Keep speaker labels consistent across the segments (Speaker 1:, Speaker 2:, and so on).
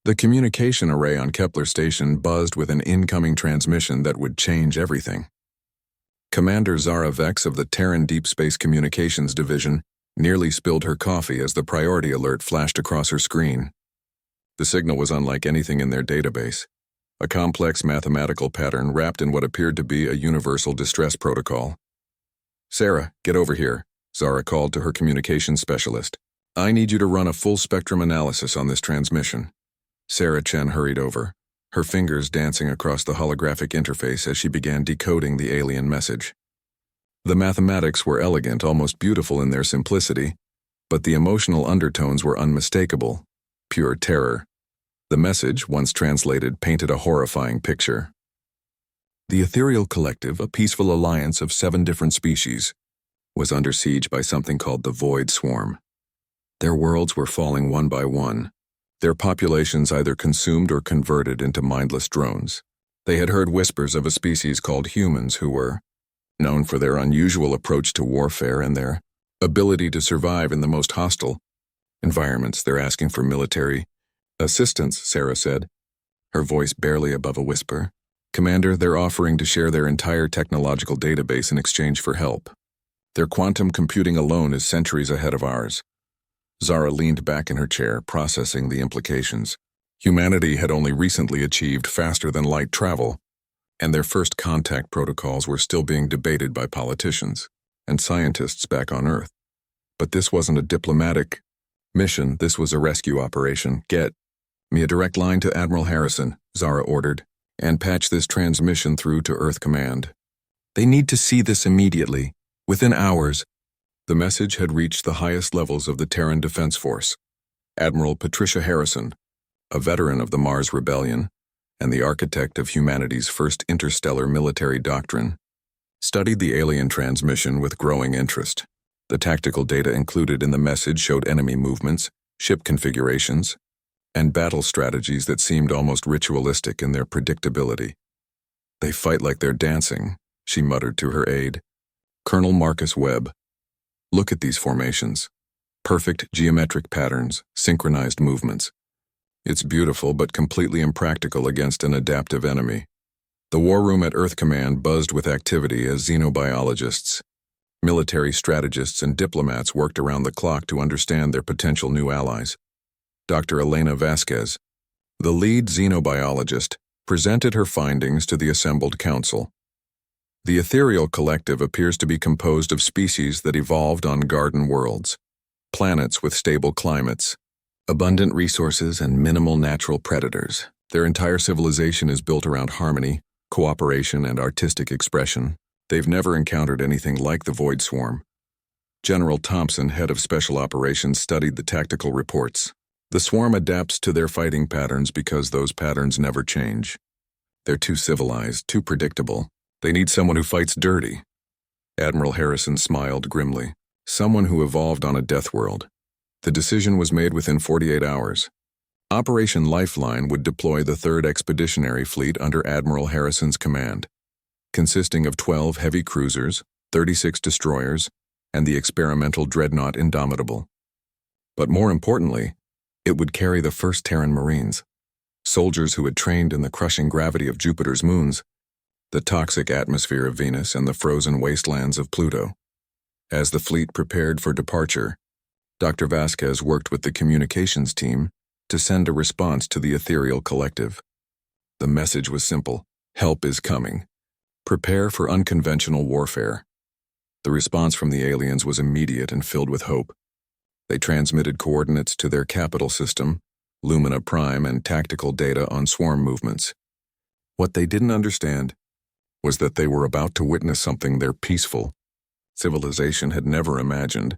Speaker 1: The communication array on Kepler Station buzzed with an incoming transmission that would change everything. Commander Zara Vex of the Terran Deep Space Communications Division nearly spilled her coffee as the priority alert flashed across her screen. The signal was unlike anything in their database, a complex mathematical pattern wrapped in what appeared to be a universal distress protocol. "Sarah, get over here," Zara called to her communications specialist. "I need you to run a full-spectrum analysis on this transmission." Sarah Chen hurried over, her fingers dancing across the holographic interface as she began decoding the alien message. The mathematics were elegant, almost beautiful in their simplicity, but the emotional undertones were unmistakable, pure terror. The message, once translated, painted a horrifying picture. The Ethereal Collective, a peaceful alliance of 7 different species, was under siege by something called the Void Swarm. Their worlds were falling one by one, their populations either consumed or converted into mindless drones. They had heard whispers of a species called humans who were known for their unusual approach to warfare and their ability to survive in the most hostile environments. "They're asking for military assistance," Sarah said, her voice barely above a whisper. "Commander, they're offering to share their entire technological database in exchange for help. Their quantum computing alone is centuries ahead of ours." Zara leaned back in her chair, processing the implications. Humanity had only recently achieved faster-than-light travel, and their first contact protocols were still being debated by politicians and scientists back on Earth. But this wasn't a diplomatic mission, this was a rescue operation. "Get me a direct line to Admiral Harrison," Zara ordered, "and patch this transmission through to Earth Command. They need to see this immediately, within hours." The message had reached the highest levels of the Terran Defense Force. Admiral Patricia Harrison, a veteran of the Mars Rebellion and the architect of humanity's first interstellar military doctrine, studied the alien transmission with growing interest. The tactical data included in the message showed enemy movements, ship configurations, and battle strategies that seemed almost ritualistic in their predictability. "They fight like they're dancing," she muttered to her aide, Colonel Marcus Webb. "Look at these formations. Perfect geometric patterns, synchronized movements. It's beautiful but completely impractical against an adaptive enemy." The war room at Earth Command buzzed with activity as xenobiologists, military strategists, and diplomats worked around the clock to understand their potential new allies. Dr. Elena Vasquez, the lead xenobiologist, presented her findings to the assembled council. The Ethereal Collective appears to be composed of species that evolved on garden worlds, planets with stable climates, abundant resources, and minimal natural predators. Their entire civilization is built around harmony, cooperation, and artistic expression. They've never encountered anything like the Void Swarm. General Thompson, head of Special Operations, studied the tactical reports. The swarm adapts to their fighting patterns because those patterns never change. They're too civilized, too predictable. They need someone who fights dirty. Admiral Harrison smiled grimly. Someone who evolved on a death world. The decision was made within 48 hours. Operation Lifeline would deploy the 3rd Expeditionary Fleet under Admiral Harrison's command, consisting of 12 heavy cruisers, 36 destroyers, and the experimental dreadnought Indomitable. But more importantly, it would carry the first Terran Marines, soldiers who had trained in the crushing gravity of Jupiter's moons, the toxic atmosphere of Venus, and the frozen wastelands of Pluto. As the fleet prepared for departure, Dr. Vasquez worked with the communications team to send a response to the Ethereal Collective. The message was simple: help is coming. Prepare for unconventional warfare. The response from the aliens was immediate and filled with hope. They transmitted coordinates to their capital system, Lumina Prime, and tactical data on swarm movements. What they didn't understand was that they were about to witness something their peaceful civilization had never imagined.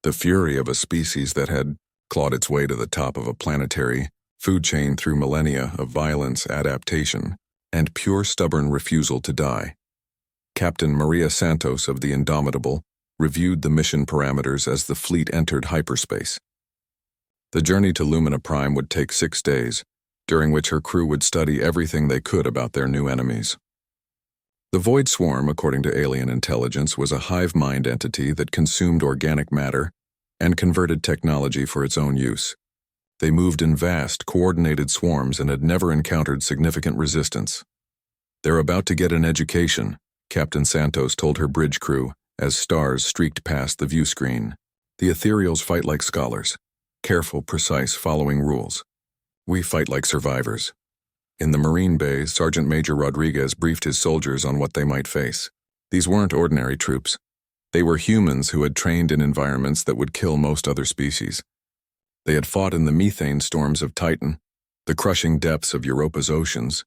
Speaker 1: The fury of a species that had clawed its way to the top of a planetary food chain through millennia of violence, adaptation, and pure stubborn refusal to die. Captain Maria Santos of the Indomitable reviewed the mission parameters as the fleet entered hyperspace. The journey to Lumina Prime would take 6 days, during which her crew would study everything they could about their new enemies. The Void Swarm, according to alien intelligence, was a hive mind entity that consumed organic matter and converted technology for its own use. They moved in vast, coordinated swarms and had never encountered significant resistance. "They're about to get an education," Captain Santos told her bridge crew as stars streaked past the view screen. "The ethereals fight like scholars, careful, precise, following rules. We fight like survivors." In the Marine Bay, Sergeant Major Rodriguez briefed his soldiers on what they might face. These weren't ordinary troops. They were humans who had trained in environments that would kill most other species. They had fought in the methane storms of Titan, the crushing depths of Europa's oceans,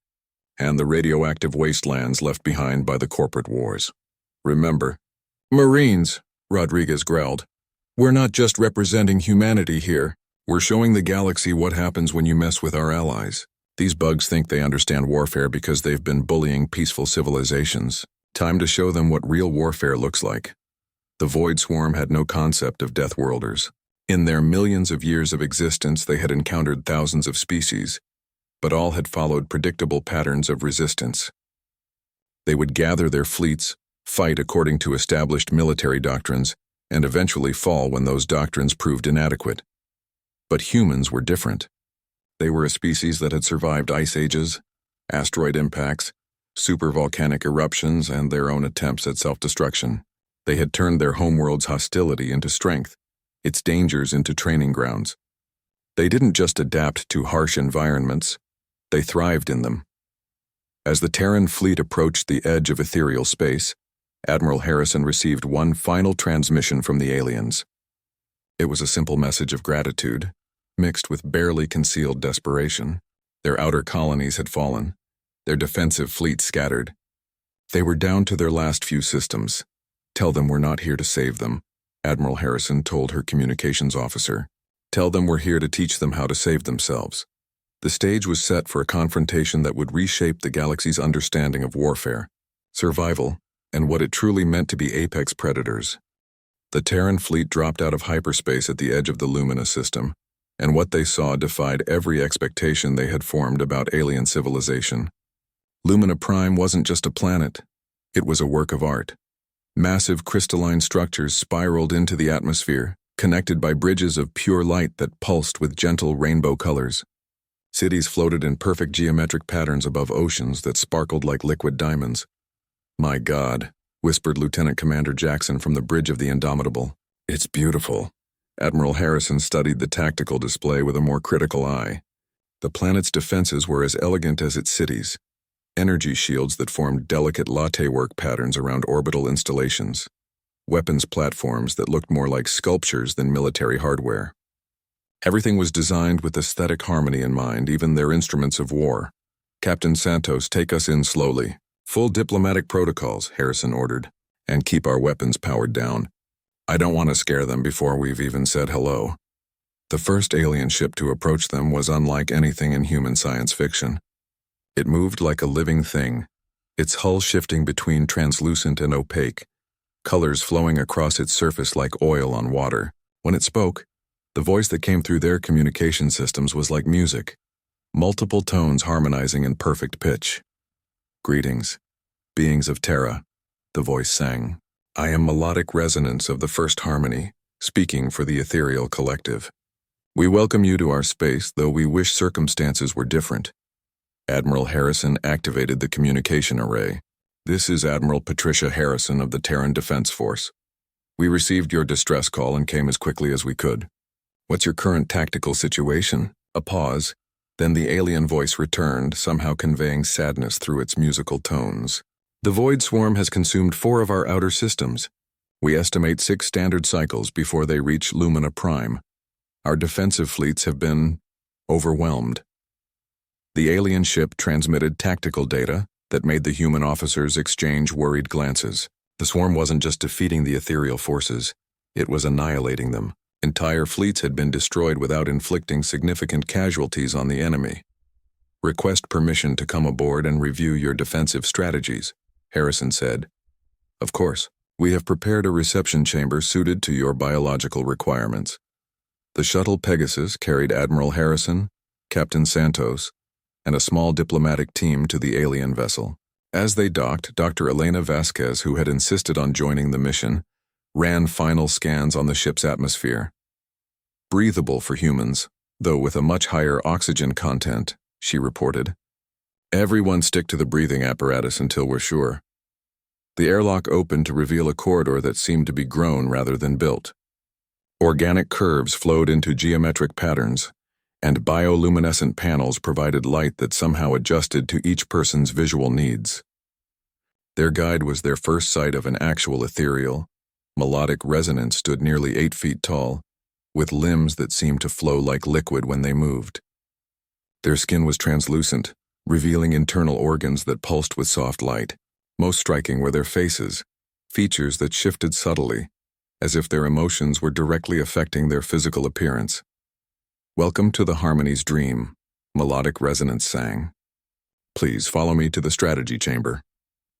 Speaker 1: and the radioactive wastelands left behind by the corporate wars. "Remember, Marines," Rodriguez growled, "we're not just representing humanity here. We're showing the galaxy what happens when you mess with our allies. These bugs think they understand warfare because they've been bullying peaceful civilizations. Time to show them what real warfare looks like." The Void Swarm had no concept of Deathworlders. In their millions of years of existence, they had encountered thousands of species, but all had followed predictable patterns of resistance. They would gather their fleets, fight according to established military doctrines, and eventually fall when those doctrines proved inadequate. But humans were different. They were a species that had survived ice ages, asteroid impacts, supervolcanic eruptions, and their own attempts at self-destruction. They had turned their homeworld's hostility into strength, its dangers into training grounds. They didn't just adapt to harsh environments, they thrived in them. As the Terran fleet approached the edge of ethereal space, Admiral Harrison received one final transmission from the aliens. It was a simple message of gratitude, mixed with barely concealed desperation. Their outer colonies had fallen, their defensive fleet scattered. They were down to their last few systems. "Tell them we're not here to save them," Admiral Harrison told her communications officer. "Tell them we're here to teach them how to save themselves." The stage was set for a confrontation that would reshape the galaxy's understanding of warfare, survival, and what it truly meant to be apex predators. The Terran fleet dropped out of hyperspace at the edge of the Lumina system, and what they saw defied every expectation they had formed about alien civilization. Lumina Prime wasn't just a planet, it was a work of art. Massive crystalline structures spiraled into the atmosphere, connected by bridges of pure light that pulsed with gentle rainbow colors. Cities floated in perfect geometric patterns above oceans that sparkled like liquid diamonds. "My God," whispered Lieutenant Commander Jackson from the bridge of the Indomitable. "It's beautiful." Admiral Harrison studied the tactical display with a more critical eye. The planet's defenses were as elegant as its cities, energy shields that formed delicate latte-work patterns around orbital installations, weapons platforms that looked more like sculptures than military hardware. Everything was designed with aesthetic harmony in mind, even their instruments of war. "Captain Santos, take us in slowly. Full diplomatic protocols," Harrison ordered, "and keep our weapons powered down. I don't want to scare them before we've even said hello." The first alien ship to approach them was unlike anything in human science fiction. It moved like a living thing, its hull shifting between translucent and opaque, colors flowing across its surface like oil on water. When it spoke, the voice that came through their communication systems was like music, multiple tones harmonizing in perfect pitch. "Greetings, beings of Terra," the voice sang. "I am melodic resonance of the first harmony, speaking for the ethereal collective. We welcome you to our space, though we wish circumstances were different." Admiral Harrison activated the communication array. "This is Admiral Patricia Harrison of the Terran Defense Force. We received your distress call and came as quickly as we could. What's your current tactical situation?" A pause, then the alien voice returned, somehow conveying sadness through its musical tones. "The Void Swarm has consumed 4 of our outer systems. We estimate 6 standard cycles before they reach Lumina Prime. Our defensive fleets have been overwhelmed." The alien ship transmitted tactical data that made the human officers exchange worried glances. The swarm wasn't just defeating the ethereal forces, it was annihilating them. Entire fleets had been destroyed without inflicting significant casualties on the enemy. "Request permission to come aboard and review your defensive strategies," Harrison said. "Of course, we have prepared a reception chamber suited to your biological requirements." The shuttle Pegasus carried Admiral Harrison, Captain Santos, and a small diplomatic team to the alien vessel. As they docked, Dr. Elena Vasquez, who had insisted on joining the mission, ran final scans on the ship's atmosphere. "Breathable for humans," though with a much higher oxygen content, she reported. Everyone stick to the breathing apparatus until we're sure. The airlock opened to reveal a corridor that seemed to be grown rather than built. Organic curves flowed into geometric patterns, and bioluminescent panels provided light that somehow adjusted to each person's visual needs. Their guide was their first sight of an actual ethereal, melodic resonance stood nearly 8 feet tall, with limbs that seemed to flow like liquid when they moved. Their skin was translucent, revealing internal organs that pulsed with soft light. Most striking were their faces, features that shifted subtly, as if their emotions were directly affecting their physical appearance. "Welcome to the Harmony's dream," melodic resonance sang. "Please follow me to the strategy chamber."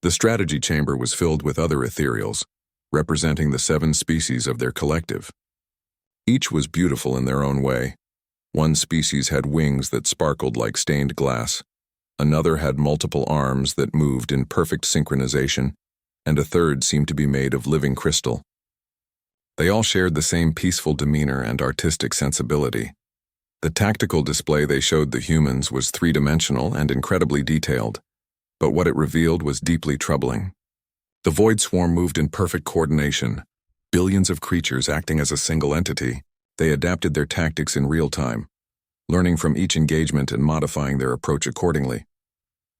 Speaker 1: The strategy chamber was filled with other ethereals, representing the 7 species of their collective. Each was beautiful in their own way. One species had wings that sparkled like stained glass, another had multiple arms that moved in perfect synchronization, and a third seemed to be made of living crystal. They all shared the same peaceful demeanor and artistic sensibility. The tactical display they showed the humans was 3-dimensional and incredibly detailed, but what it revealed was deeply troubling. The void swarm moved in perfect coordination, billions of creatures acting as a single entity. They adapted their tactics in real time, learning from each engagement and modifying their approach accordingly.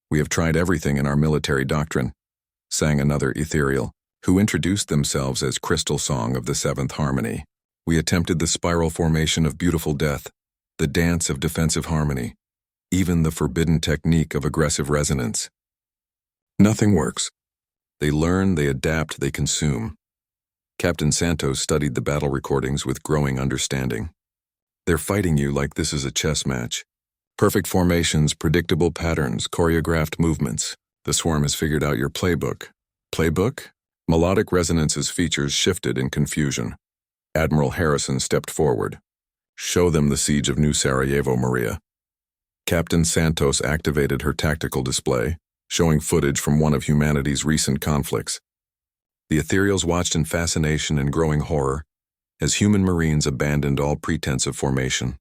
Speaker 1: "We have tried everything in our military doctrine," sang another ethereal, who introduced themselves as Crystal Song of the 7th Harmony. "We attempted the spiral formation of beautiful death, the dance of defensive harmony, even the forbidden technique of aggressive resonance. Nothing works. They learn, they adapt, they consume." Captain Santos studied the battle recordings with growing understanding. "They're fighting you like this is a chess match. Perfect formations, predictable patterns, choreographed movements. The swarm has figured out your playbook." "Playbook?" Melodic resonance's features shifted in confusion. Admiral Harrison stepped forward. "Show them the siege of New Sarajevo, Maria." Captain Santos activated her tactical display, showing footage from one of humanity's recent conflicts. The ethereals watched in fascination and growing horror as human Marines abandoned all pretense of formation,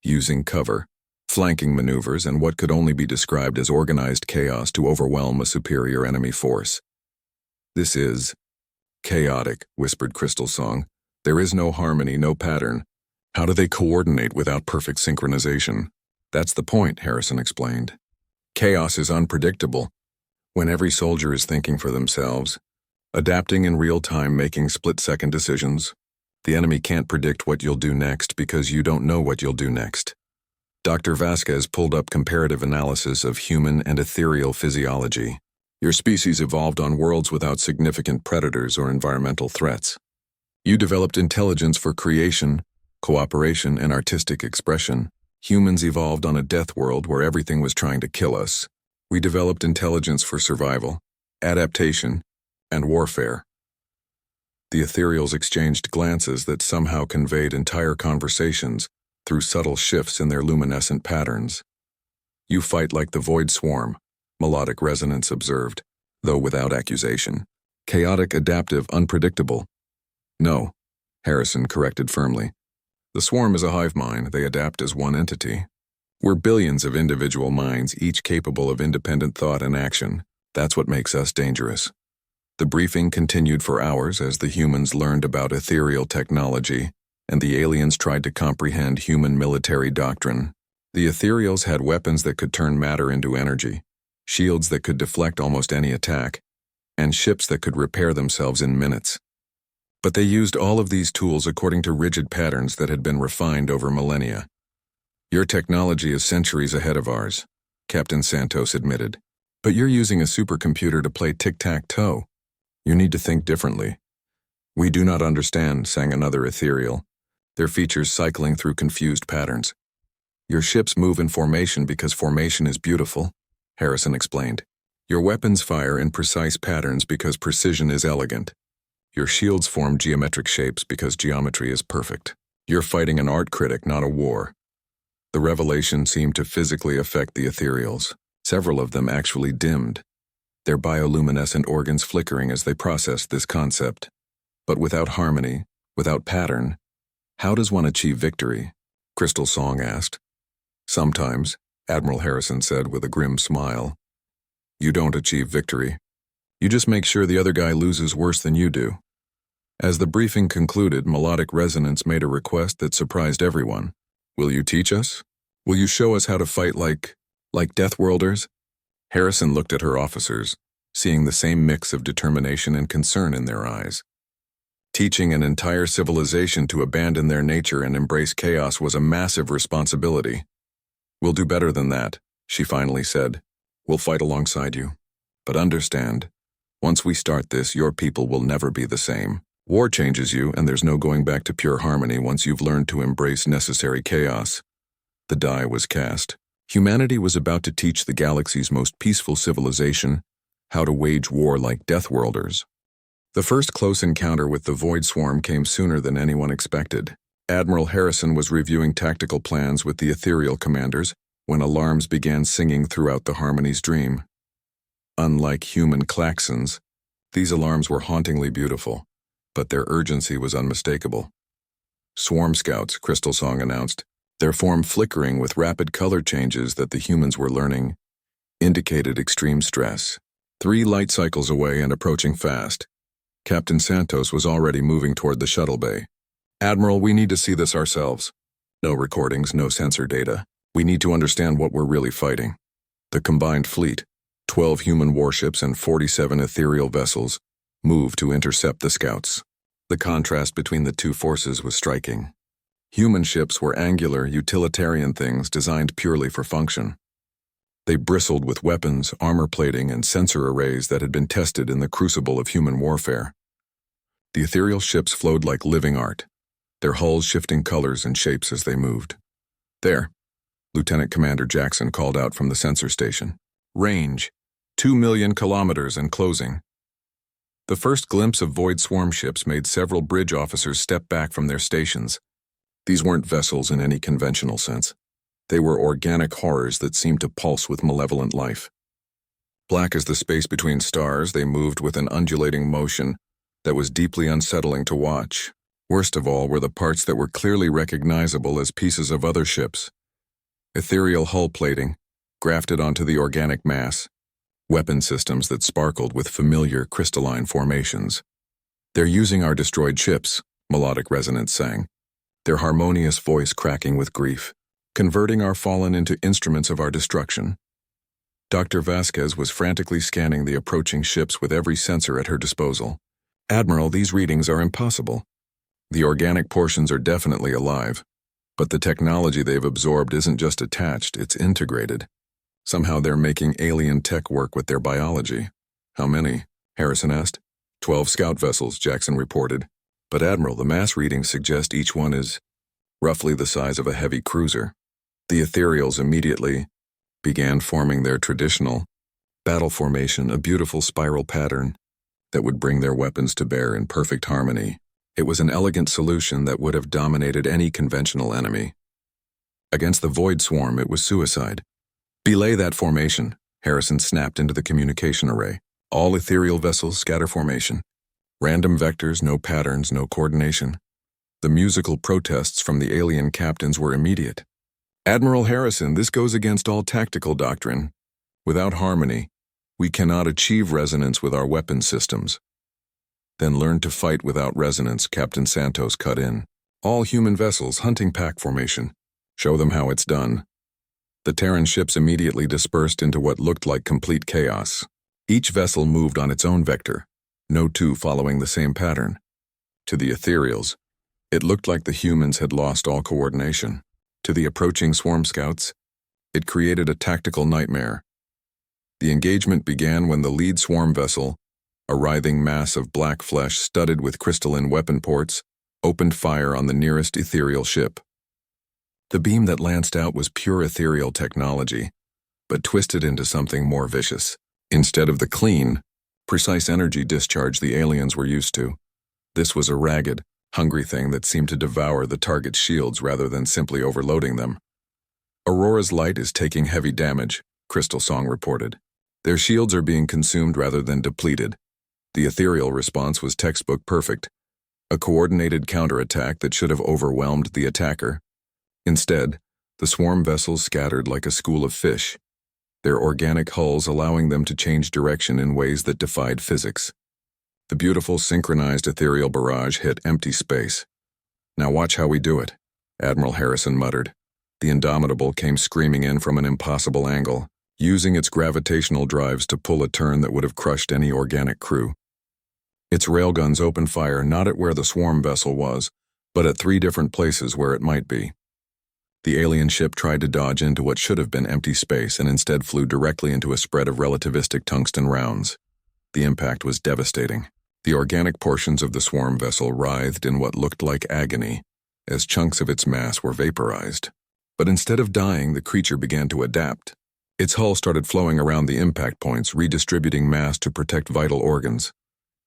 Speaker 1: using cover, flanking maneuvers, and what could only be described as organized chaos to overwhelm a superior enemy force. "This is chaotic," whispered Crystal Song. "There is no harmony, no pattern. How do they coordinate without perfect synchronization?" "That's the point," Harrison explained. "Chaos is unpredictable. When every soldier is thinking for themselves, adapting in real time, making split-second decisions, the enemy can't predict what you'll do next because you don't know what you'll do next." Dr. Vasquez pulled up comparative analysis of human and ethereal physiology. "Your species evolved on worlds without significant predators or environmental threats. You developed intelligence for creation, cooperation, and artistic expression. Humans evolved on a death world where everything was trying to kill us. We developed intelligence for survival, adaptation, and warfare." The ethereals exchanged glances that somehow conveyed entire conversations through subtle shifts in their luminescent patterns. "You fight like the void swarm," melodic resonance observed, though without accusation. "Chaotic, adaptive, unpredictable." "No," Harrison corrected firmly. "The swarm is a hive mind, they adapt as one entity. We're billions of individual minds, each capable of independent thought and action. That's what makes us dangerous." The briefing continued for hours as the humans learned about ethereal technology, and the aliens tried to comprehend human military doctrine. The ethereals had weapons that could turn matter into energy, shields that could deflect almost any attack, and ships that could repair themselves in minutes. But they used all of these tools according to rigid patterns that had been refined over millennia. "Your technology is centuries ahead of ours," Captain Santos admitted. "But you're using a supercomputer to play tic-tac-toe. You need to think differently." "We do not understand," sang another ethereal, their features cycling through confused patterns. "Your ships move in formation because formation is beautiful," Harrison explained. "Your weapons fire in precise patterns because precision is elegant. Your shields form geometric shapes because geometry is perfect. You're fighting an art critic, not a war." The revelation seemed to physically affect the ethereals. Several of them actually dimmed, their bioluminescent organs flickering as they processed this concept. But without harmony, without pattern, how does one achieve victory? Crystal Song asked. Sometimes, Admiral Harrison said with a grim smile. You don't achieve victory. You just make sure the other guy loses worse than you do. As the briefing concluded, Melodic Resonance made a request that surprised everyone. Will you teach us? Will you show us how to fight like Deathworlders? Harrison looked at her officers, seeing the same mix of determination and concern in their eyes. Teaching an entire civilization to abandon their nature and embrace chaos was a massive responsibility. We'll do better than that, she finally said. We'll fight alongside you. But understand, once we start this, your people will never be the same. War changes you, and there's no going back to pure harmony once you've learned to embrace necessary chaos. The die was cast. Humanity was about to teach the galaxy's most peaceful civilization how to wage war like Deathworlders. The first close encounter with the Void Swarm came sooner than anyone expected. Admiral Harrison was reviewing tactical plans with the ethereal commanders when alarms began singing throughout the Harmony's dream. Unlike human klaxons, these alarms were hauntingly beautiful, but their urgency was unmistakable. Swarm Scouts, Crystal Song announced, their form flickering with rapid color changes that the humans were learning, indicated extreme stress. 3 light cycles away and approaching fast. Captain Santos was already moving toward the shuttle bay. Admiral, we need to see this ourselves. No recordings, no sensor data. We need to understand what we're really fighting. The combined fleet, 12 human warships and 47 ethereal vessels, moved to intercept the scouts. The contrast between the two forces was striking. Human ships were angular, utilitarian things designed purely for function. They bristled with weapons, armor plating, and sensor arrays that had been tested in the crucible of human warfare. The ethereal ships flowed like living art, their hulls shifting colors and shapes as they moved. There, Lieutenant Commander Jackson called out from the sensor station. Range, 2 million kilometers and closing. The first glimpse of Void Swarm ships made several bridge officers step back from their stations. These weren't vessels in any conventional sense. They were organic horrors that seemed to pulse with malevolent life. Black as the space between stars, they moved with an undulating motion that was deeply unsettling to watch. Worst of all were the parts that were clearly recognizable as pieces of other ships. Ethereal hull plating, grafted onto the organic mass. Weapon systems that sparkled with familiar crystalline formations. They're using our destroyed ships, Melodic Resonance sang, their harmonious voice cracking with grief, converting our fallen into instruments of our destruction. Dr. Vasquez was frantically scanning the approaching ships with every sensor at her disposal. Admiral, these readings are impossible. The organic portions are definitely alive, but the technology they've absorbed isn't just attached, it's integrated. Somehow they're making alien tech work with their biology. How many? Harrison asked. 12 scout vessels, Jackson reported. But Admiral, the mass readings suggest each one is roughly the size of a heavy cruiser. The ethereals immediately began forming their traditional battle formation, a beautiful spiral pattern that would bring their weapons to bear in perfect harmony. It was an elegant solution that would have dominated any conventional enemy. Against the Void Swarm, it was suicide. Belay that formation, Harrison snapped into the communication array. All ethereal vessels scatter formation. Random vectors, no patterns, no coordination. The musical protests from the alien captains were immediate. Admiral Harrison, this goes against all tactical doctrine. Without harmony, we cannot achieve resonance with our weapon systems. Then learn to fight without resonance, Captain Santos cut in. All human vessels, hunting pack formation. Show them how it's done. The Terran ships immediately dispersed into what looked like complete chaos. Each vessel moved on its own vector, no two following the same pattern. To the ethereals, it looked like the humans had lost all coordination. To the approaching swarm scouts, it created a tactical nightmare. The engagement began when the lead swarm vessel, a writhing mass of black flesh studded with crystalline weapon ports, opened fire on the nearest ethereal ship. The beam that lanced out was pure ethereal technology, but twisted into something more vicious. Instead of the clean, precise energy discharge the aliens were used to, this was a ragged, hungry thing that seemed to devour the target's shields rather than simply overloading them. Aurora's light is taking heavy damage, Crystal Song reported. Their shields are being consumed rather than depleted. The ethereal response was textbook perfect. A coordinated counterattack that should have overwhelmed the attacker. Instead, the swarm vessels scattered like a school of fish, their organic hulls allowing them to change direction in ways that defied physics. The beautiful synchronized ethereal barrage hit empty space. "Now watch how we do it," Admiral Harrison muttered. The Indomitable came screaming in from an impossible angle, using its gravitational drives to pull a turn that would have crushed any organic crew. Its railguns opened fire not at where the swarm vessel was, but at 3 different places where it might be. The alien ship tried to dodge into what should have been empty space and instead flew directly into a spread of relativistic tungsten rounds. The impact was devastating. The organic portions of the swarm vessel writhed in what looked like agony, as chunks of its mass were vaporized. But instead of dying, the creature began to adapt. Its hull started flowing around the impact points, redistributing mass to protect vital organs.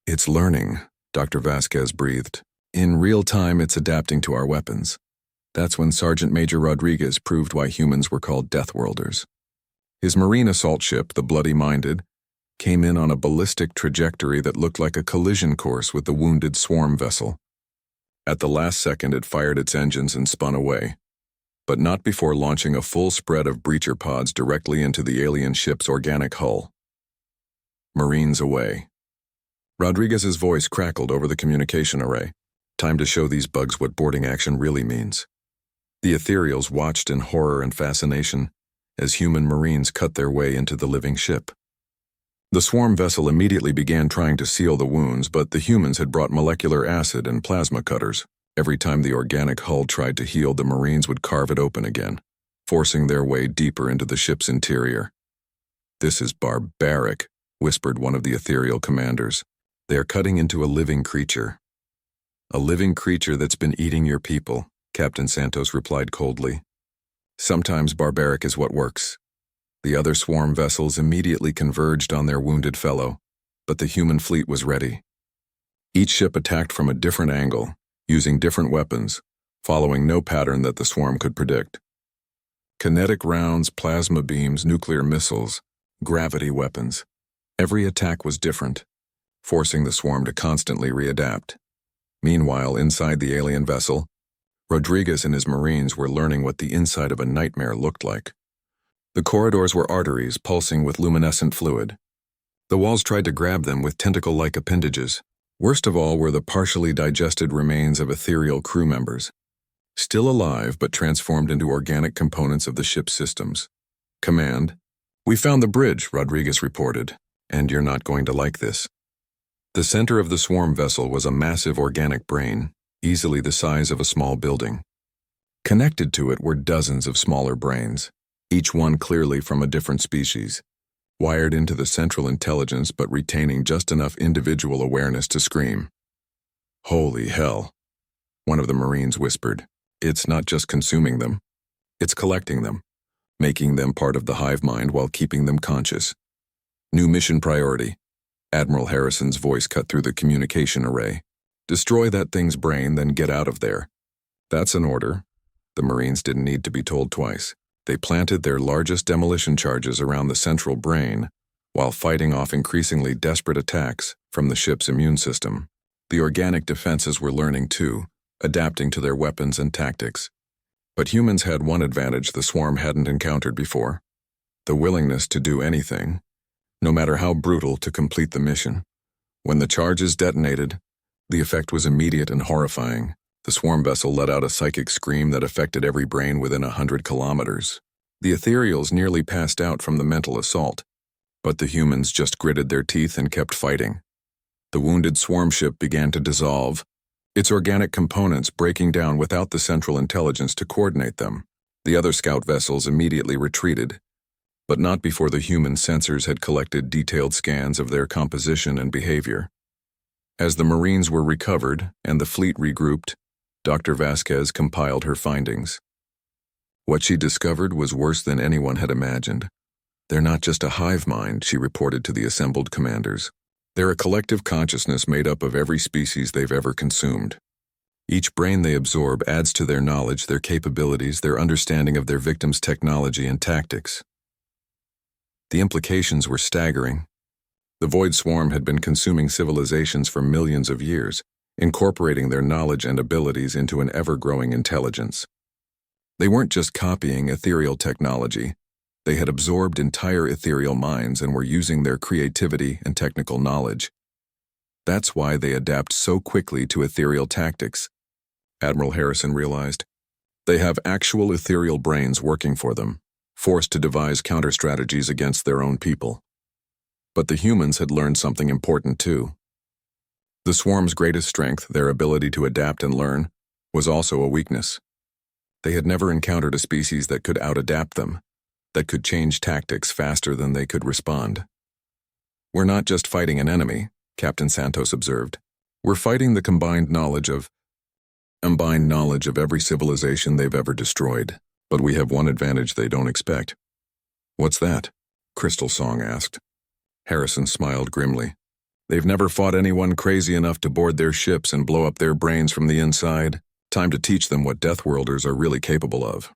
Speaker 1: "It's learning," Dr. Vasquez breathed. "In real time, it's adapting to our weapons." That's when Sergeant Major Rodriguez proved why humans were called Deathworlders. His marine assault ship, the Bloody Minded, came in on a ballistic trajectory that looked like a collision course with the wounded swarm vessel. At the last second, it fired its engines and spun away, but not before launching a full spread of breacher pods directly into the alien ship's organic hull. "Marines away." Rodriguez's voice crackled over the communication array. "Time to show these bugs what boarding action really means." The ethereals watched in horror and fascination as human Marines cut their way into the living ship. The swarm vessel immediately began trying to seal the wounds, but the humans had brought molecular acid and plasma cutters. Every time the organic hull tried to heal, the Marines would carve it open again, forcing their way deeper into the ship's interior. "This is barbaric," whispered one of the ethereal commanders. "They are cutting into a living creature." "A living creature that's been eating your people," Captain Santos replied coldly. "Sometimes barbaric is what works." The other swarm vessels immediately converged on their wounded fellow, but the human fleet was ready. Each ship attacked from a different angle, using different weapons, following no pattern that the swarm could predict. Kinetic rounds, plasma beams, nuclear missiles, gravity weapons. Every attack was different, forcing the swarm to constantly readapt. Meanwhile, inside the alien vessel, Rodriguez and his Marines were learning what the inside of a nightmare looked like. The corridors were arteries pulsing with luminescent fluid. The walls tried to grab them with tentacle-like appendages. Worst of all were the partially digested remains of ethereal crew members, still alive but transformed into organic components of the ship's systems. "Command, we found the bridge," Rodriguez reported, "and you're not going to like this." The center of the swarm vessel was a massive organic brain, easily the size of a small building. Connected to it were dozens of smaller brains, each one clearly from a different species, wired into the central intelligence but retaining just enough individual awareness to scream. "Holy hell," one of the Marines whispered. "It's not just consuming them, it's collecting them, making them part of the hive mind while keeping them conscious. New mission priority." Admiral Harrison's voice cut through the communication array. "Destroy that thing's brain, then get out of there." "That's an order." The Marines didn't need to be told twice. They planted their largest demolition charges around the central brain, while fighting off increasingly desperate attacks from the ship's immune system. The organic defenses were learning too, adapting to their weapons and tactics. But humans had one advantage the swarm hadn't encountered before: the willingness to do anything, no matter how brutal, to complete the mission. When the charges detonated, the effect was immediate and horrifying. The swarm vessel let out a psychic scream that affected every brain within 100 kilometers. The ethereals nearly passed out from the mental assault, but the humans just gritted their teeth and kept fighting. The wounded swarm ship began to dissolve, its organic components breaking down without the central intelligence to coordinate them. The other scout vessels immediately retreated, but not before the human sensors had collected detailed scans of their composition and behavior. As the Marines were recovered and the fleet regrouped, Dr. Vasquez compiled her findings. What she discovered was worse than anyone had imagined. "They're not just a hive mind," she reported to the assembled commanders. "They're a collective consciousness made up of every species they've ever consumed. Each brain they absorb adds to their knowledge, their capabilities, their understanding of their victims' technology and tactics." The implications were staggering. The Void Swarm had been consuming civilizations for millions of years, incorporating their knowledge and abilities into an ever-growing intelligence. They weren't just copying ethereal technology. They had absorbed entire ethereal minds and were using their creativity and technical knowledge. That's why they adapt so quickly to ethereal tactics, Admiral Harrison realized. They have actual ethereal brains working for them, forced to devise counter-strategies against their own people. But the humans had learned something important too. The swarm's greatest strength, their ability to adapt and learn, was also a weakness. They had never encountered a species that could out-adapt them, that could change tactics faster than they could respond. "We're not just fighting an enemy," Captain Santos observed. "We're fighting the combined knowledge of every civilization they've ever destroyed. But we have one advantage they don't expect." "What's that?" Crystal Song asked. Harrison smiled grimly. "They've never fought anyone crazy enough to board their ships and blow up their brains from the inside. Time to teach them what Deathworlders are really capable of."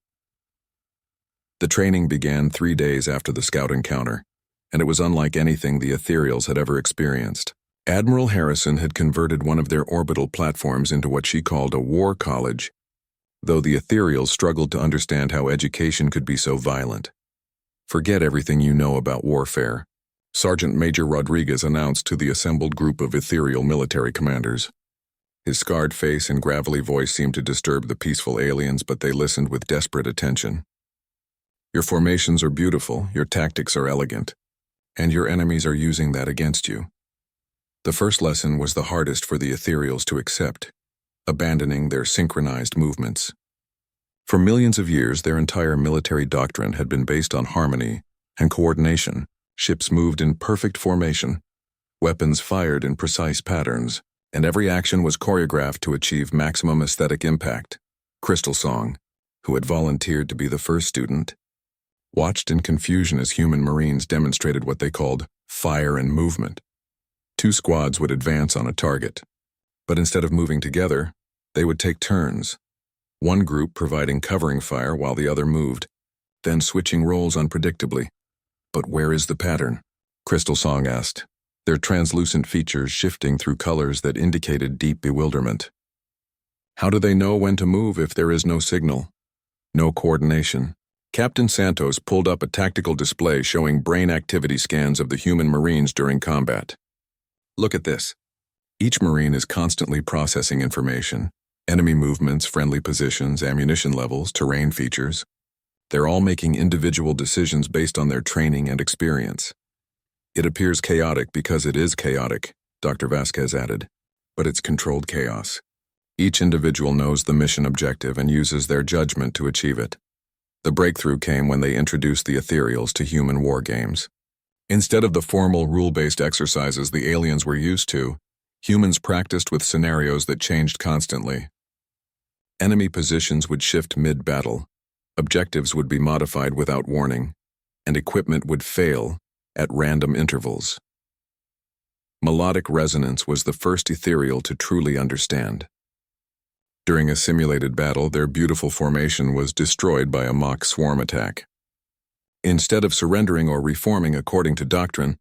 Speaker 1: The training began 3 days after the scout encounter, and it was unlike anything the Ethereals had ever experienced. Admiral Harrison had converted one of their orbital platforms into what she called a war college, though the Ethereals struggled to understand how education could be so violent. "Forget everything you know about warfare," Sergeant Major Rodriguez announced to the assembled group of ethereal military commanders. His scarred face and gravelly voice seemed to disturb the peaceful aliens, but they listened with desperate attention. "Your formations are beautiful, your tactics are elegant, and your enemies are using that against you." The first lesson was the hardest for the Ethereals to accept, abandoning their synchronized movements. For millions of years, their entire military doctrine had been based on harmony and coordination. Ships moved in perfect formation, weapons fired in precise patterns, and every action was choreographed to achieve maximum aesthetic impact. Crystal Song, who had volunteered to be the first student, watched in confusion as human Marines demonstrated what they called fire and movement. 2 squads would advance on a target, but instead of moving together, they would take turns, one group providing covering fire while the other moved, then switching roles unpredictably. "But where is the pattern?" Crystal Song asked, their translucent features shifting through colors that indicated deep bewilderment. "How do they know when to move if there is no signal? No coordination?" Captain Santos pulled up a tactical display showing brain activity scans of the human Marines during combat. "Look at this." Each Marine is constantly processing information: enemy movements, friendly positions, ammunition levels, terrain features. They're all making individual decisions based on their training and experience. "It appears chaotic because it is chaotic," Dr. Vasquez added, "but it's controlled chaos. Each individual knows the mission objective and uses their judgment to achieve it." The breakthrough came when they introduced the Ethereals to human war games. Instead of the formal rule-based exercises the aliens were used to, humans practiced with scenarios that changed constantly. Enemy positions would shift mid-battle, objectives would be modified without warning, and equipment would fail at random intervals. Melodic resonance was the first ethereal to truly understand. During a simulated battle, their beautiful formation was destroyed by a mock swarm attack. Instead of surrendering or reforming according to doctrine,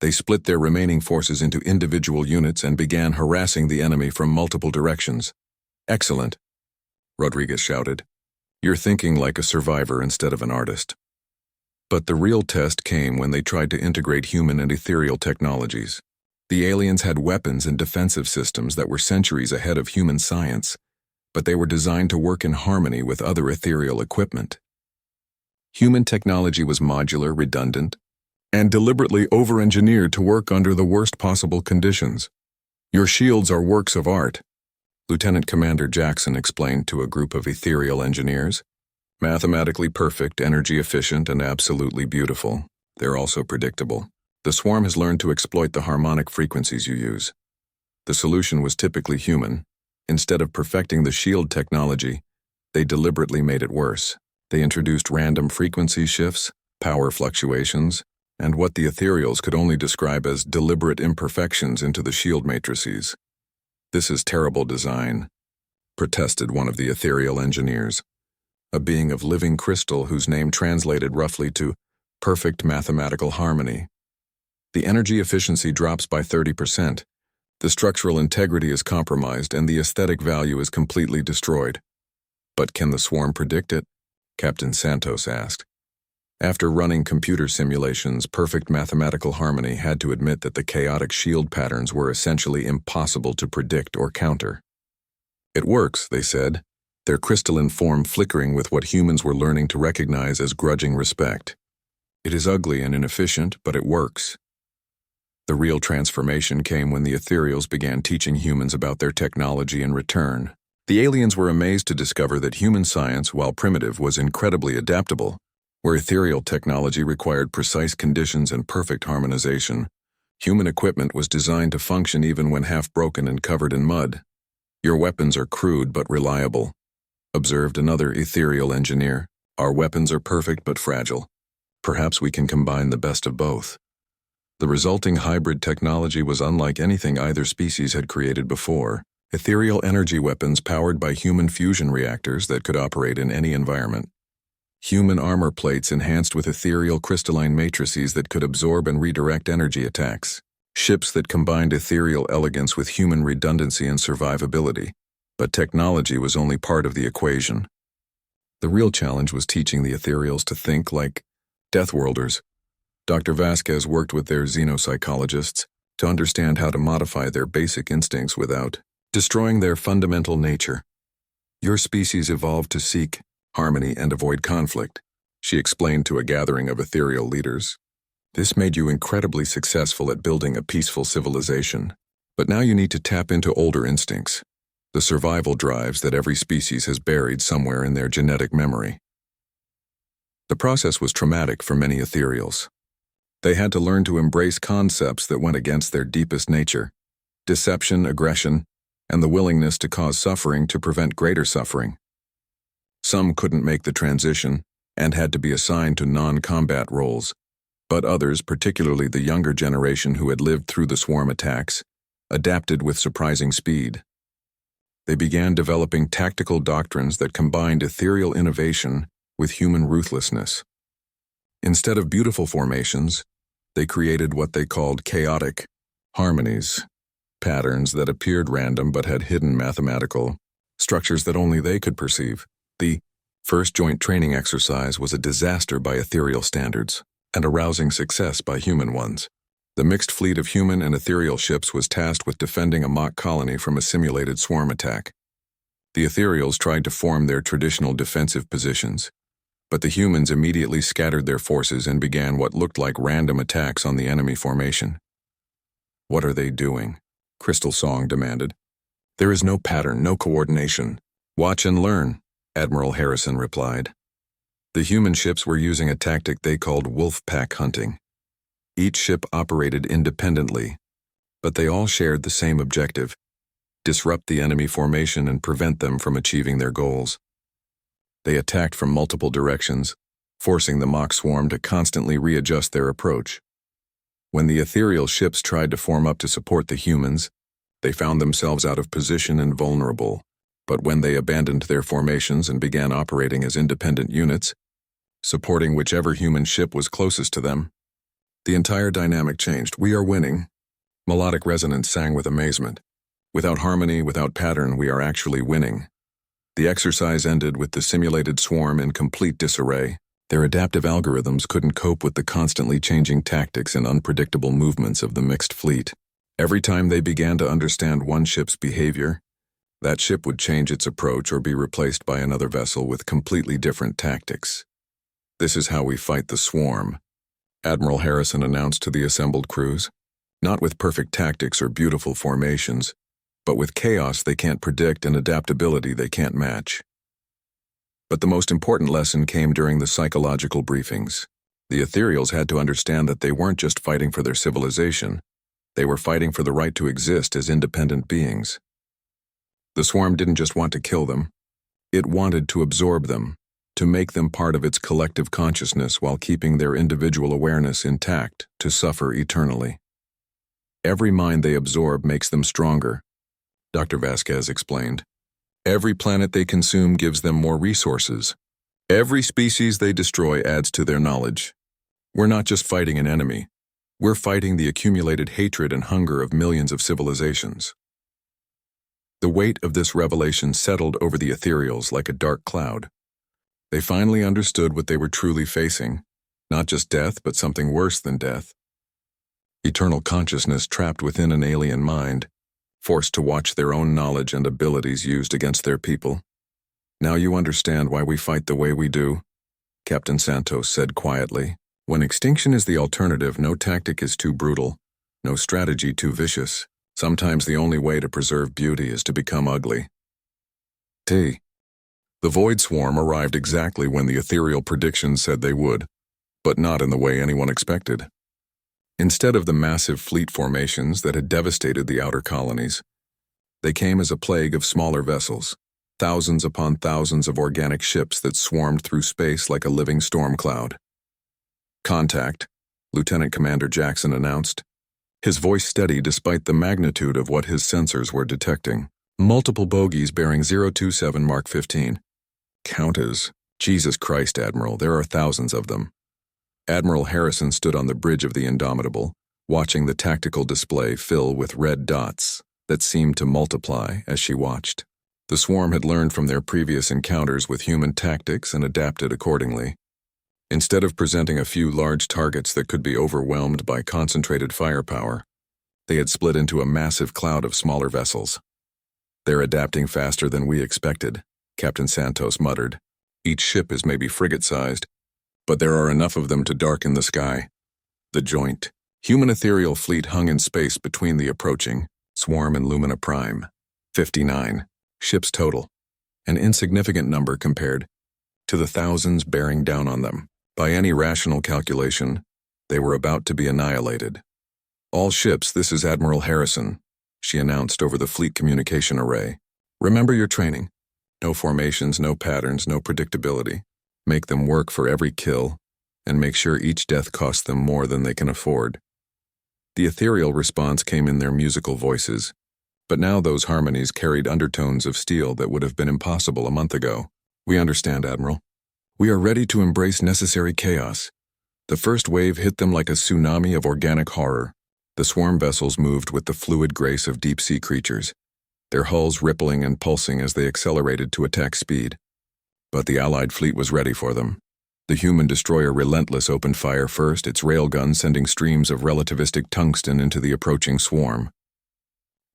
Speaker 1: they split their remaining forces into individual units and began harassing the enemy from multiple directions. "Excellent," Rodriguez shouted. "You're thinking like a survivor instead of an artist." But the real test came when they tried to integrate human and ethereal technologies. The aliens had weapons and defensive systems that were centuries ahead of human science, but they were designed to work in harmony with other ethereal equipment. Human technology was modular, redundant, and deliberately over-engineered to work under the worst possible conditions. "Your shields are works of art," Lieutenant Commander Jackson explained to a group of ethereal engineers. "Mathematically perfect, energy efficient, and absolutely beautiful. They're also predictable. The swarm has learned to exploit the harmonic frequencies you use." The solution was typically human. Instead of perfecting the shield technology, they deliberately made it worse. They introduced random frequency shifts, power fluctuations, and what the Ethereals could only describe as deliberate imperfections into the shield matrices. "This is terrible design," protested one of the ethereal engineers, a being of living crystal whose name translated roughly to perfect mathematical harmony. "The energy efficiency drops by 30%. The structural integrity is compromised and the aesthetic value is completely destroyed." "But can the swarm predict it?" Captain Santos asked. After running computer simulations, perfect mathematical harmony had to admit that the chaotic shield patterns were essentially impossible to predict or counter. It works, they said, their crystalline form flickering with what humans were learning to recognize as grudging respect. It is ugly and inefficient, but it works. The real transformation came when the ethereals began teaching humans about their technology in return. The aliens were amazed to discover that human science, while primitive, was incredibly adaptable. Where ethereal technology required precise conditions and perfect harmonization, human equipment was designed to function even when half-broken and covered in mud. Your weapons are crude but reliable, observed another ethereal engineer. Our weapons are perfect but fragile. Perhaps we can combine the best of both. The resulting hybrid technology was unlike anything either species had created before. Ethereal energy weapons powered by human fusion reactors that could operate in any environment. Human armor plates enhanced with ethereal crystalline matrices that could absorb and redirect energy attacks. Ships that combined ethereal elegance with human redundancy and survivability. But technology was only part of the equation. The real challenge was teaching the ethereals to think like Deathworlders. Dr. Vasquez worked with their xenopsychologists to understand how to modify their basic instincts without destroying their fundamental nature. Your species evolved to seek harmony and avoid conflict, she explained to a gathering of ethereal leaders. This made you incredibly successful at building a peaceful civilization. But now you need to tap into older instincts, the survival drives that every species has buried somewhere in their genetic memory. The process was traumatic for many ethereals. They had to learn to embrace concepts that went against their deepest nature: deception, aggression, and the willingness to cause suffering to prevent greater suffering. Some couldn't make the transition and had to be assigned to non-combat roles, but others, particularly the younger generation who had lived through the swarm attacks, adapted with surprising speed. They began developing tactical doctrines that combined ethereal innovation with human ruthlessness. Instead of beautiful formations, they created what they called chaotic harmonies, patterns that appeared random but had hidden mathematical structures that only they could perceive. The first joint training exercise was a disaster by ethereal standards, and a rousing success by human ones. The mixed fleet of human and ethereal ships was tasked with defending a mock colony from a simulated swarm attack. The ethereals tried to form their traditional defensive positions, but the humans immediately scattered their forces and began what looked like random attacks on the enemy formation. "What are they doing?" Crystal Song demanded. "There is no pattern, no coordination. Watch and learn," Admiral Harrison replied. The human ships were using a tactic they called wolf pack hunting. Each ship operated independently, but they all shared the same objective: disrupt the enemy formation and prevent them from achieving their goals. They attacked from multiple directions, forcing the mock swarm to constantly readjust their approach. When the ethereal ships tried to form up to support the humans, they found themselves out of position and vulnerable. But when they abandoned their formations and began operating as independent units, supporting whichever human ship was closest to them, the entire dynamic changed. "We are winning," melodic resonance sang with amazement. "Without harmony, without pattern, we are actually winning." The exercise ended with the simulated swarm in complete disarray. Their adaptive algorithms couldn't cope with the constantly changing tactics and unpredictable movements of the mixed fleet. Every time they began to understand one ship's behavior, that ship would change its approach or be replaced by another vessel with completely different tactics. "This is how we fight the swarm," Admiral Harrison announced to the assembled crews. "Not with perfect tactics or beautiful formations, but with chaos they can't predict and adaptability they can't match." But the most important lesson came during the psychological briefings. The ethereals had to understand that they weren't just fighting for their civilization, they were fighting for the right to exist as independent beings. The swarm didn't just want to kill them, it wanted to absorb them, to make them part of its collective consciousness while keeping their individual awareness intact, to suffer eternally. "Every mind they absorb makes them stronger," Dr. Vasquez explained. "Every planet they consume gives them more resources. Every species they destroy adds to their knowledge. We're not just fighting an enemy. We're fighting the accumulated hatred and hunger of millions of civilizations." The weight of this revelation settled over the ethereals like a dark cloud. They finally understood what they were truly facing, not just death, but something worse than death. Eternal consciousness trapped within an alien mind, forced to watch their own knowledge and abilities used against their people. "Now you understand why we fight the way we do," Captain Santos said quietly. "When extinction is the alternative, no tactic is too brutal, no strategy too vicious. Sometimes the only way to preserve beauty is to become ugly." The Void Swarm arrived exactly when the ethereal predictions said they would, but not in the way anyone expected. Instead of the massive fleet formations that had devastated the outer colonies, they came as a plague of smaller vessels, thousands upon thousands of organic ships that swarmed through space like a living storm cloud. "Contact," Lieutenant Commander Jackson announced, his voice steady despite the magnitude of what his sensors were detecting. "Multiple bogies bearing 027 Mark 15. Count as, Jesus Christ, Admiral, there are thousands of them." Admiral Harrison stood on the bridge of the Indomitable, watching the tactical display fill with red dots that seemed to multiply as she watched. The swarm had learned from their previous encounters with human tactics and adapted accordingly. Instead of presenting a few large targets that could be overwhelmed by concentrated firepower, they had split into a massive cloud of smaller vessels. "They're adapting faster than we expected," Captain Santos muttered. "Each ship is maybe frigate-sized, but there are enough of them to darken the sky." The joint, human ethereal fleet hung in space between the approaching Swarm and Lumina Prime. 59 ships total, an insignificant number compared to the thousands bearing down on them. By any rational calculation, they were about to be annihilated. "All ships, this is Admiral Harrison," she announced over the fleet communication array. "Remember your training. No formations, no patterns, no predictability. Make them work for every kill, and make sure each death costs them more than they can afford." The ethereal response came in their musical voices, but now those harmonies carried undertones of steel that would have been impossible a month ago. "We understand, Admiral. We are ready to embrace necessary chaos." The first wave hit them like a tsunami of organic horror. The swarm vessels moved with the fluid grace of deep-sea creatures, their hulls rippling and pulsing as they accelerated to attack speed. But the Allied fleet was ready for them. The human destroyer Relentless opened fire first, its railgun sending streams of relativistic tungsten into the approaching swarm.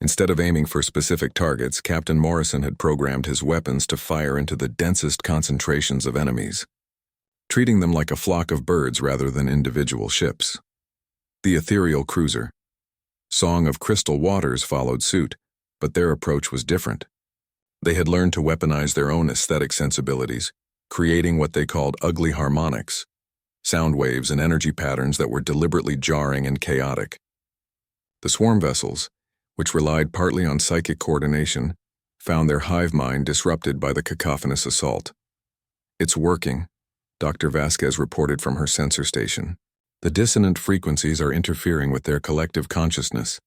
Speaker 1: Instead of aiming for specific targets, Captain Morrison had programmed his weapons to fire into the densest concentrations of enemies, treating them like a flock of birds rather than individual ships. The ethereal cruiser, Song of Crystal Waters, followed suit, but their approach was different. They had learned to weaponize their own aesthetic sensibilities, creating what they called ugly harmonics, sound waves and energy patterns that were deliberately jarring and chaotic. The swarm vessels, which relied partly on psychic coordination, found their hive mind disrupted by the cacophonous assault. "It's working," Dr. Vasquez reported from her sensor station. "The dissonant frequencies are interfering with their collective consciousness.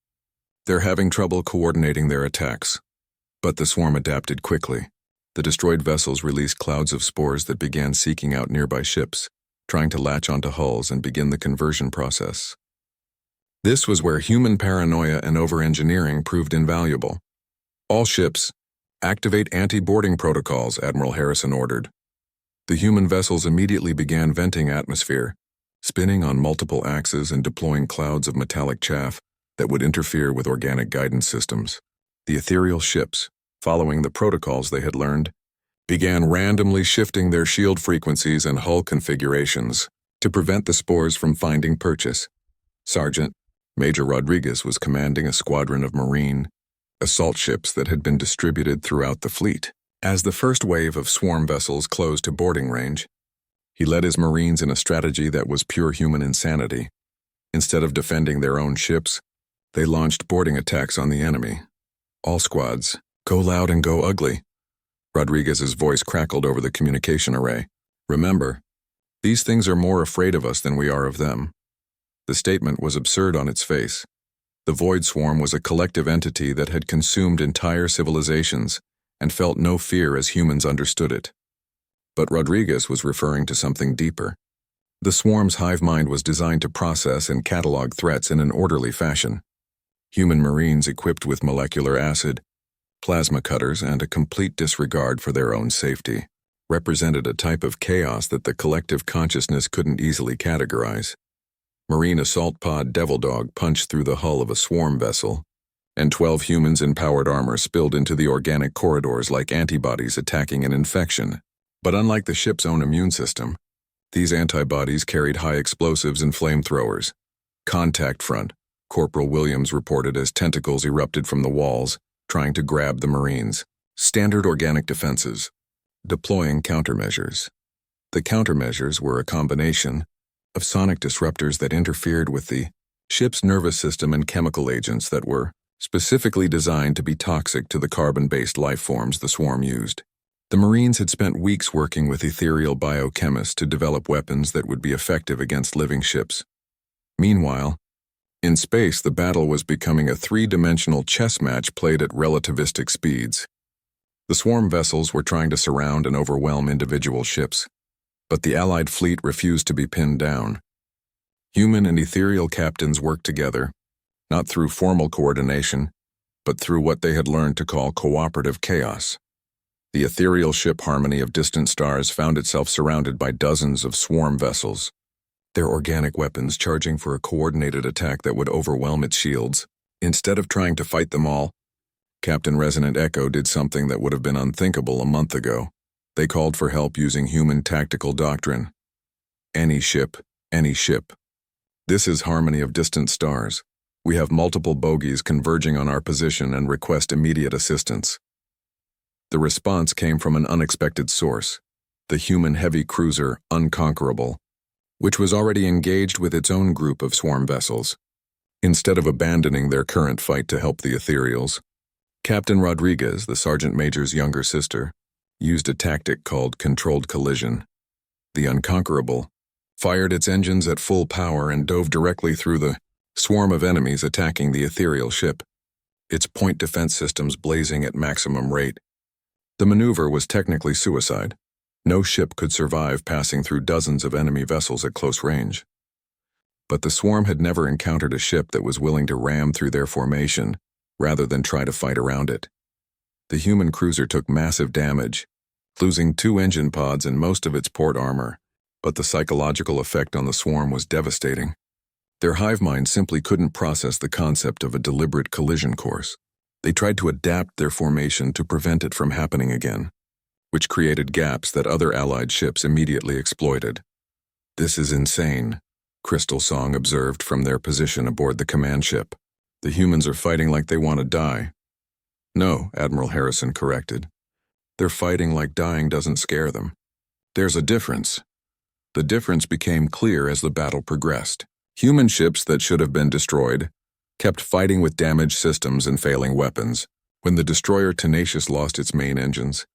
Speaker 1: They're having trouble coordinating their attacks." But the swarm adapted quickly. The destroyed vessels released clouds of spores that began seeking out nearby ships, trying to latch onto hulls and begin the conversion process. This was where human paranoia and over-engineering proved invaluable. "All ships, activate anti-boarding protocols," Admiral Harrison ordered. The human vessels immediately began venting atmosphere, spinning on multiple axes and deploying clouds of metallic chaff that would interfere with organic guidance systems. The ethereal ships, following the protocols they had learned, began randomly shifting their shield frequencies and hull configurations to prevent the spores from finding purchase. Sergeant Major Rodriguez was commanding a squadron of Marine assault ships that had been distributed throughout the fleet. As the first wave of swarm vessels closed to boarding range, he led his Marines in a strategy that was pure human insanity. Instead of defending their own ships, they launched boarding attacks on the enemy. "All squads, go loud and go ugly," Rodriguez's voice crackled over the communication array. "Remember, these things are more afraid of us than we are of them." The statement was absurd on its face. The Void Swarm was a collective entity that had consumed entire civilizations and felt no fear as humans understood it. But Rodriguez was referring to something deeper. The swarm's hive mind was designed to process and catalog threats in an orderly fashion. Human Marines equipped with molecular acid, plasma cutters, and a complete disregard for their own safety. represented a type of chaos that the collective consciousness couldn't easily categorize. Marine assault pod Devil Dog punched through the hull of a swarm vessel, and 12 humans in powered armor spilled into the organic corridors like antibodies attacking an infection. But unlike the ship's own immune system, these antibodies carried high explosives and flamethrowers. Contact front, Corporal Williams reported as tentacles erupted from the walls, trying to grab the Marines. Standard organic defenses. Deploying countermeasures. The countermeasures were a combination of sonic disruptors that interfered with the ship's nervous system and chemical agents that were specifically designed to be toxic to the carbon-based life forms the swarm used. The Marines had spent weeks working with ethereal biochemists to develop weapons that would be effective against living ships. Meanwhile, in space, the battle was becoming a three-dimensional chess match played at relativistic speeds. The swarm vessels were trying to surround and overwhelm individual ships, but the Allied fleet refused to be pinned down. Human and ethereal captains worked together, not through formal coordination, but through what they had learned to call cooperative chaos. The ethereal ship Harmony of Distant Stars found itself surrounded by dozens of swarm vessels, their organic weapons charging for a coordinated attack that would overwhelm its shields. Instead of trying to fight them all, Captain Resonant Echo did something that would have been unthinkable a month ago. They called for help using human tactical doctrine. Any ship, any ship. This is Harmony of Distant Stars. We have multiple bogies converging on our position and request immediate assistance. The response came from an unexpected source, the human heavy cruiser Unconquerable, which was already engaged with its own group of swarm vessels. Instead of abandoning their current fight to help the ethereals, Captain Rodriguez, the Sergeant Major's younger sister, used a tactic called controlled collision. The Unconquerable fired its engines at full power and dove directly through the swarm of enemies attacking the ethereal ship, its point defense systems blazing at maximum rate. The maneuver was technically suicide. No ship could survive passing through dozens of enemy vessels at close range. But the swarm had never encountered a ship that was willing to ram through their formation rather than try to fight around it. The human cruiser took massive damage, losing 2 engine pods and most of its port armor, but the psychological effect on the swarm was devastating. Their hive mind simply couldn't process the concept of a deliberate collision course. They tried to adapt their formation to prevent it from happening again, which created gaps that other Allied ships immediately exploited. "This is insane," Crystal Song observed from their position aboard the command ship. "The humans are fighting like they want to die." "No," Admiral Harrison corrected. "They're fighting like dying doesn't scare them. There's a difference." The difference became clear as the battle progressed. Human ships that should have been destroyed kept fighting with damaged systems and failing weapons. When the destroyer Tenacious lost its main engines,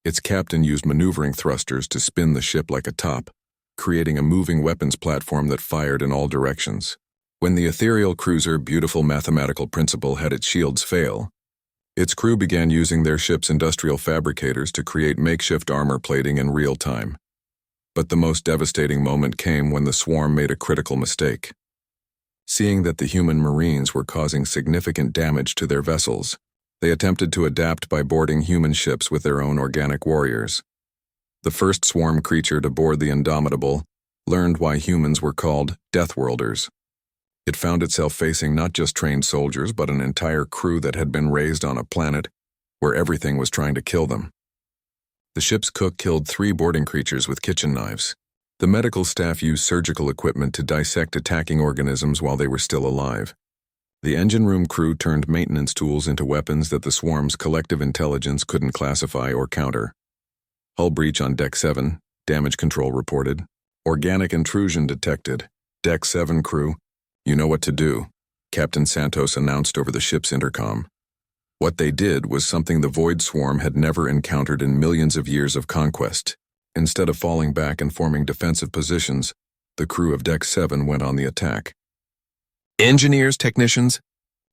Speaker 1: its captain used maneuvering thrusters to spin the ship like a top, creating a moving weapons platform that fired in all directions. When the ethereal cruiser Beautiful Mathematical Principle had its shields fail, its crew began using their ship's industrial fabricators to create makeshift armor plating in real time. But the most devastating moment came when the swarm made a critical mistake. Seeing that the human Marines were causing significant damage to their vessels, they attempted to adapt by boarding human ships with their own organic warriors. The first swarm creature to board the Indomitable learned why humans were called Deathworlders. It found itself facing not just trained soldiers but an entire crew that had been raised on a planet where everything was trying to kill them. The ship's cook killed 3 boarding creatures with kitchen knives. The medical staff used surgical equipment to dissect attacking organisms while they were still alive. The engine room crew turned maintenance tools into weapons that the swarm's collective intelligence couldn't classify or counter. "Hull breach on Deck 7, damage control reported. Organic intrusion detected. Deck 7 crew, you know what to do," Captain Santos announced over the ship's intercom. What they did was something the Void Swarm had never encountered in millions of years of conquest. Instead of falling back and forming defensive positions, the crew of Deck 7 went on the attack. Engineers, technicians,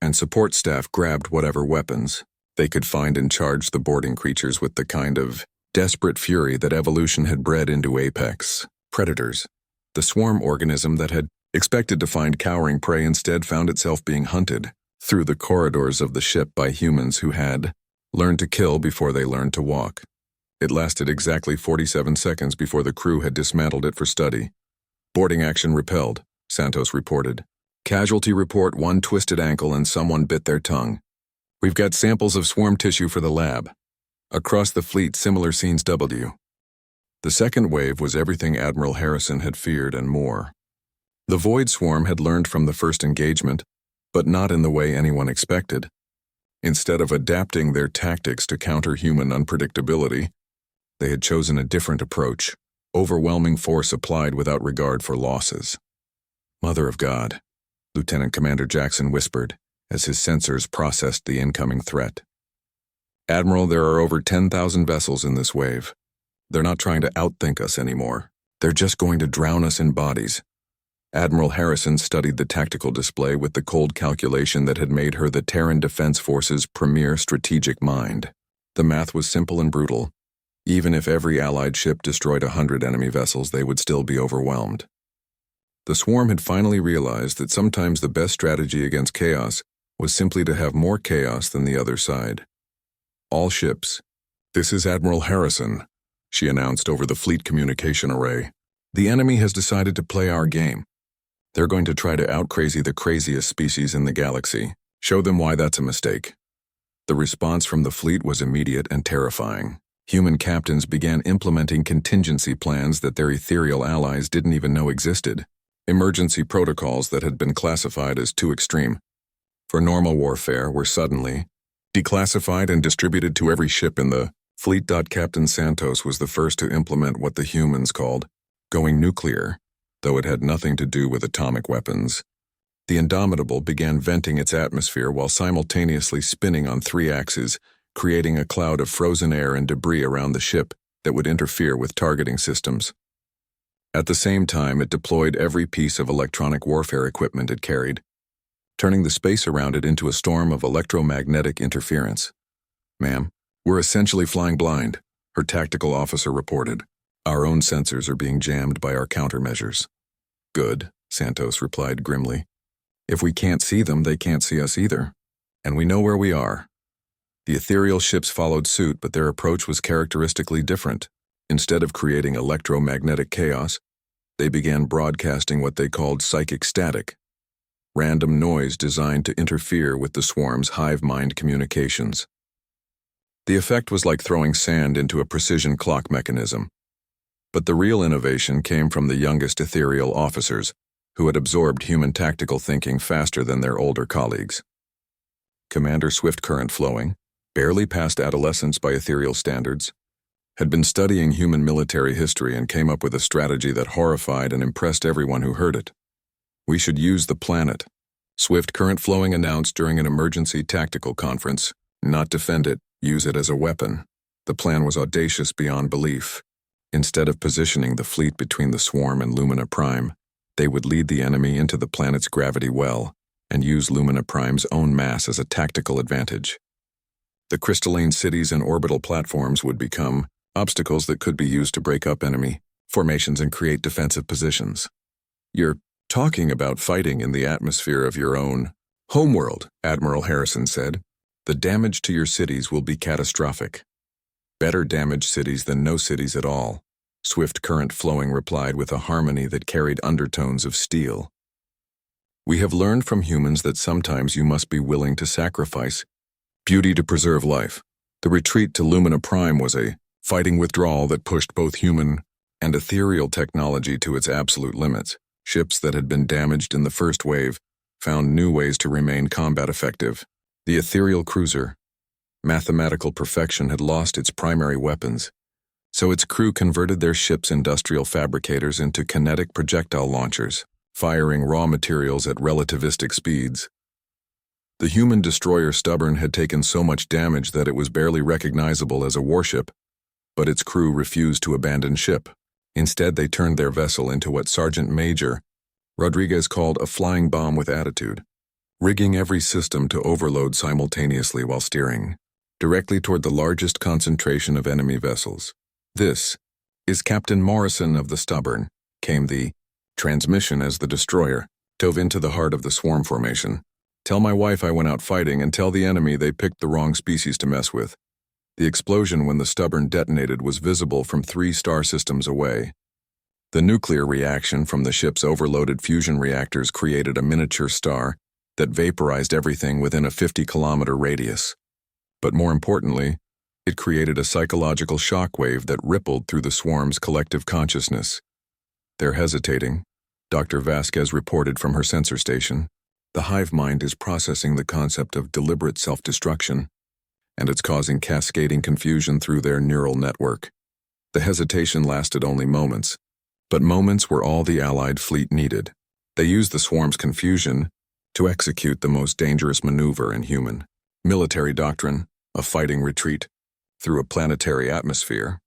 Speaker 1: and support staff grabbed whatever weapons they could find and charged the boarding creatures with the kind of desperate fury that evolution had bred into apex predators. The swarm organism that had expected to find cowering prey instead found itself being hunted through the corridors of the ship by humans who had learned to kill before they learned to walk. It lasted exactly 47 seconds before the crew had dismantled it for study. Boarding action repelled, Santos reported. Casualty report: 1 twisted ankle and someone bit their tongue. We've got samples of swarm tissue for the lab. Across the fleet, similar scenes W. The second wave was everything Admiral Harrison had feared and more. The Void Swarm had learned from the first engagement, but not in the way anyone expected. Instead of adapting their tactics to counter human unpredictability, they had chosen a different approach, overwhelming force applied without regard for losses. Mother of God, Lieutenant Commander Jackson whispered as his sensors processed the incoming threat. Admiral, there are over 10,000 vessels in this wave. They're not trying to outthink us anymore. They're just going to drown us in bodies. Admiral Harrison studied the tactical display with the cold calculation that had made her the Terran Defense Force's premier strategic mind. The math was simple and brutal. Even if every Allied ship destroyed 100 enemy vessels, they would still be overwhelmed. The swarm had finally realized that sometimes the best strategy against chaos was simply to have more chaos than the other side. All ships. This is Admiral Harrison, she announced over the fleet communication array. The enemy has decided to play our game. They're going to try to out-crazy the craziest species in the galaxy. Show them why that's a mistake. The response from the fleet was immediate and terrifying. Human captains began implementing contingency plans that their ethereal allies didn't even know existed. Emergency protocols that had been classified as too extreme for normal warfare were suddenly declassified and distributed to every ship in the fleet. Captain Santos was the first to implement what the humans called going nuclear, though it had nothing to do with atomic weapons. The Indomitable began venting its atmosphere while simultaneously spinning on 3 axes, creating a cloud of frozen air and debris around the ship that would interfere with targeting systems. At the same time, it deployed every piece of electronic warfare equipment it carried, turning the space around it into a storm of electromagnetic interference. Ma'am, we're essentially flying blind, her tactical officer reported. Our own sensors are being jammed by our countermeasures. Good, Santos replied grimly. If we can't see them, they can't see us either. And we know where we are. The ethereal ships followed suit, but their approach was characteristically different. Instead of creating electromagnetic chaos, they began broadcasting what they called psychic static, random noise designed to interfere with the swarm's hive mind communications. The effect was like throwing sand into a precision clock mechanism. But the real innovation came from the youngest ethereal officers, who had absorbed human tactical thinking faster than their older colleagues. Commander Swift Current Flowing, barely past adolescence by ethereal standards, had been studying human military history and came up with a strategy that horrified and impressed everyone who heard it. We should use the planet, Swift Current Flowing announced during an emergency tactical conference. Not defend it, use it as a weapon. The plan was audacious beyond belief. Instead of positioning the fleet between the swarm and Lumina Prime, they would lead the enemy into the planet's gravity well and use Lumina Prime's own mass as a tactical advantage. The crystalline cities and orbital platforms would become obstacles that could be used to break up enemy formations and create defensive positions. You're talking about fighting in the atmosphere of your own homeworld, Admiral Harrison said. The damage to your cities will be catastrophic. Better damaged cities than no cities at all, Swift Current Flowing replied with a harmony that carried undertones of steel. We have learned from humans that sometimes you must be willing to sacrifice beauty to preserve life. The retreat to Lumina Prime was a fighting withdrawal that pushed both human and ethereal technology to its absolute limits. Ships that had been damaged in the first wave found new ways to remain combat effective. The ethereal cruiser, mathematical perfection, had lost its primary weapons, so its crew converted their ship's industrial fabricators into kinetic projectile launchers, firing raw materials at relativistic speeds. The human destroyer Stubborn had taken so much damage that it was barely recognizable as a warship, but its crew refused to abandon ship. Instead, they turned their vessel into what Sergeant Major Rodriguez called a flying bomb with attitude, rigging every system to overload simultaneously while steering directly toward the largest concentration of enemy vessels. This is Captain Morrison of the Stubborn, came the transmission as the destroyer dove into the heart of the swarm formation. Tell my wife I went out fighting and tell the enemy they picked the wrong species to mess with. The explosion when the stubborn detonated was visible from 3 star systems away. The nuclear reaction from the ship's overloaded fusion reactors created a miniature star that vaporized everything within a 50-kilometer radius. But more importantly, it created a psychological shockwave that rippled through the swarm's collective consciousness. "They're hesitating," Dr. Vasquez reported from her sensor station. "The hive mind is processing the concept of deliberate self-destruction, and it's causing cascading confusion through their neural network." The hesitation lasted only moments, but moments were all the Allied fleet needed. They used the swarm's confusion to execute the most dangerous maneuver in human military doctrine, a fighting retreat through a planetary atmosphere.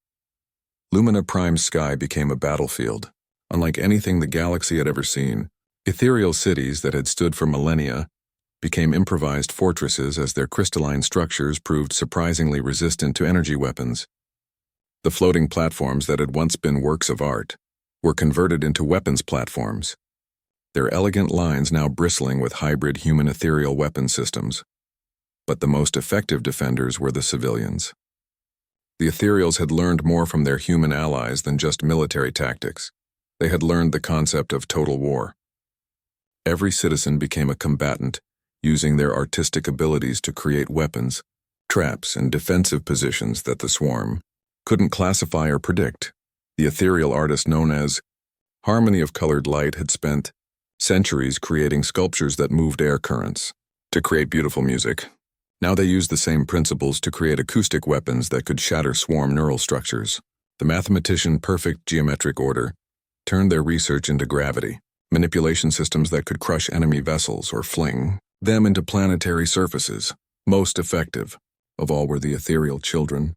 Speaker 1: Lumina Prime's sky became a battlefield, unlike anything the galaxy had ever seen. Ethereal cities that had stood for millennia became improvised fortresses as their crystalline structures proved surprisingly resistant to energy weapons. The floating platforms that had once been works of art were converted into weapons platforms, their elegant lines now bristling with hybrid human ethereal weapon systems. But the most effective defenders were the civilians. The ethereals had learned more from their human allies than just military tactics. They had learned the concept of total war. Every citizen became a combatant, using their artistic abilities to create weapons, traps, and defensive positions that the swarm couldn't classify or predict. The ethereal artist known as Harmony of Colored Light had spent centuries creating sculptures that moved air currents to create beautiful music. Now they used the same principles to create acoustic weapons that could shatter swarm neural structures. The mathematician perfect geometric order turned their research into gravity, manipulation systems that could crush enemy vessels or fling them into planetary surfaces. Most effective of all were the ethereal children,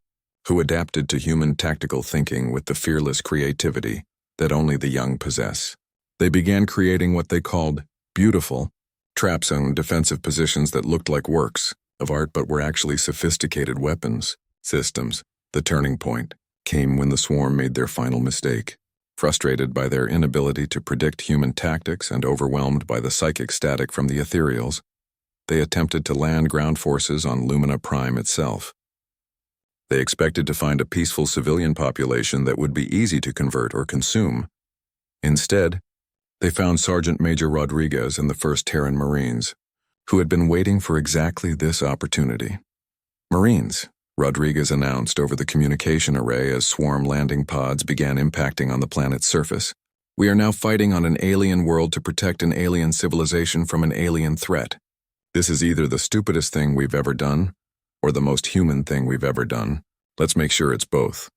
Speaker 1: who adapted to human tactical thinking with the fearless creativity that only the young possess. They began creating what they called beautiful traps and defensive positions that looked like works of art but were actually sophisticated weapons systems. The turning point came when the swarm made their final mistake. Frustrated by their inability to predict human tactics and overwhelmed by the psychic static from the ethereals, they attempted to land ground forces on Lumina Prime itself. They expected to find a peaceful civilian population that would be easy to convert or consume. Instead, they found Sergeant Major Rodriguez and the 1st Terran Marines, who had been waiting for exactly this opportunity. "Marines," Rodriguez announced over the communication array as swarm landing pods began impacting on the planet's surface. "We are now fighting on an alien world to protect an alien civilization from an alien threat. This is either the stupidest thing we've ever done, or the most human thing we've ever done. Let's make sure it's both."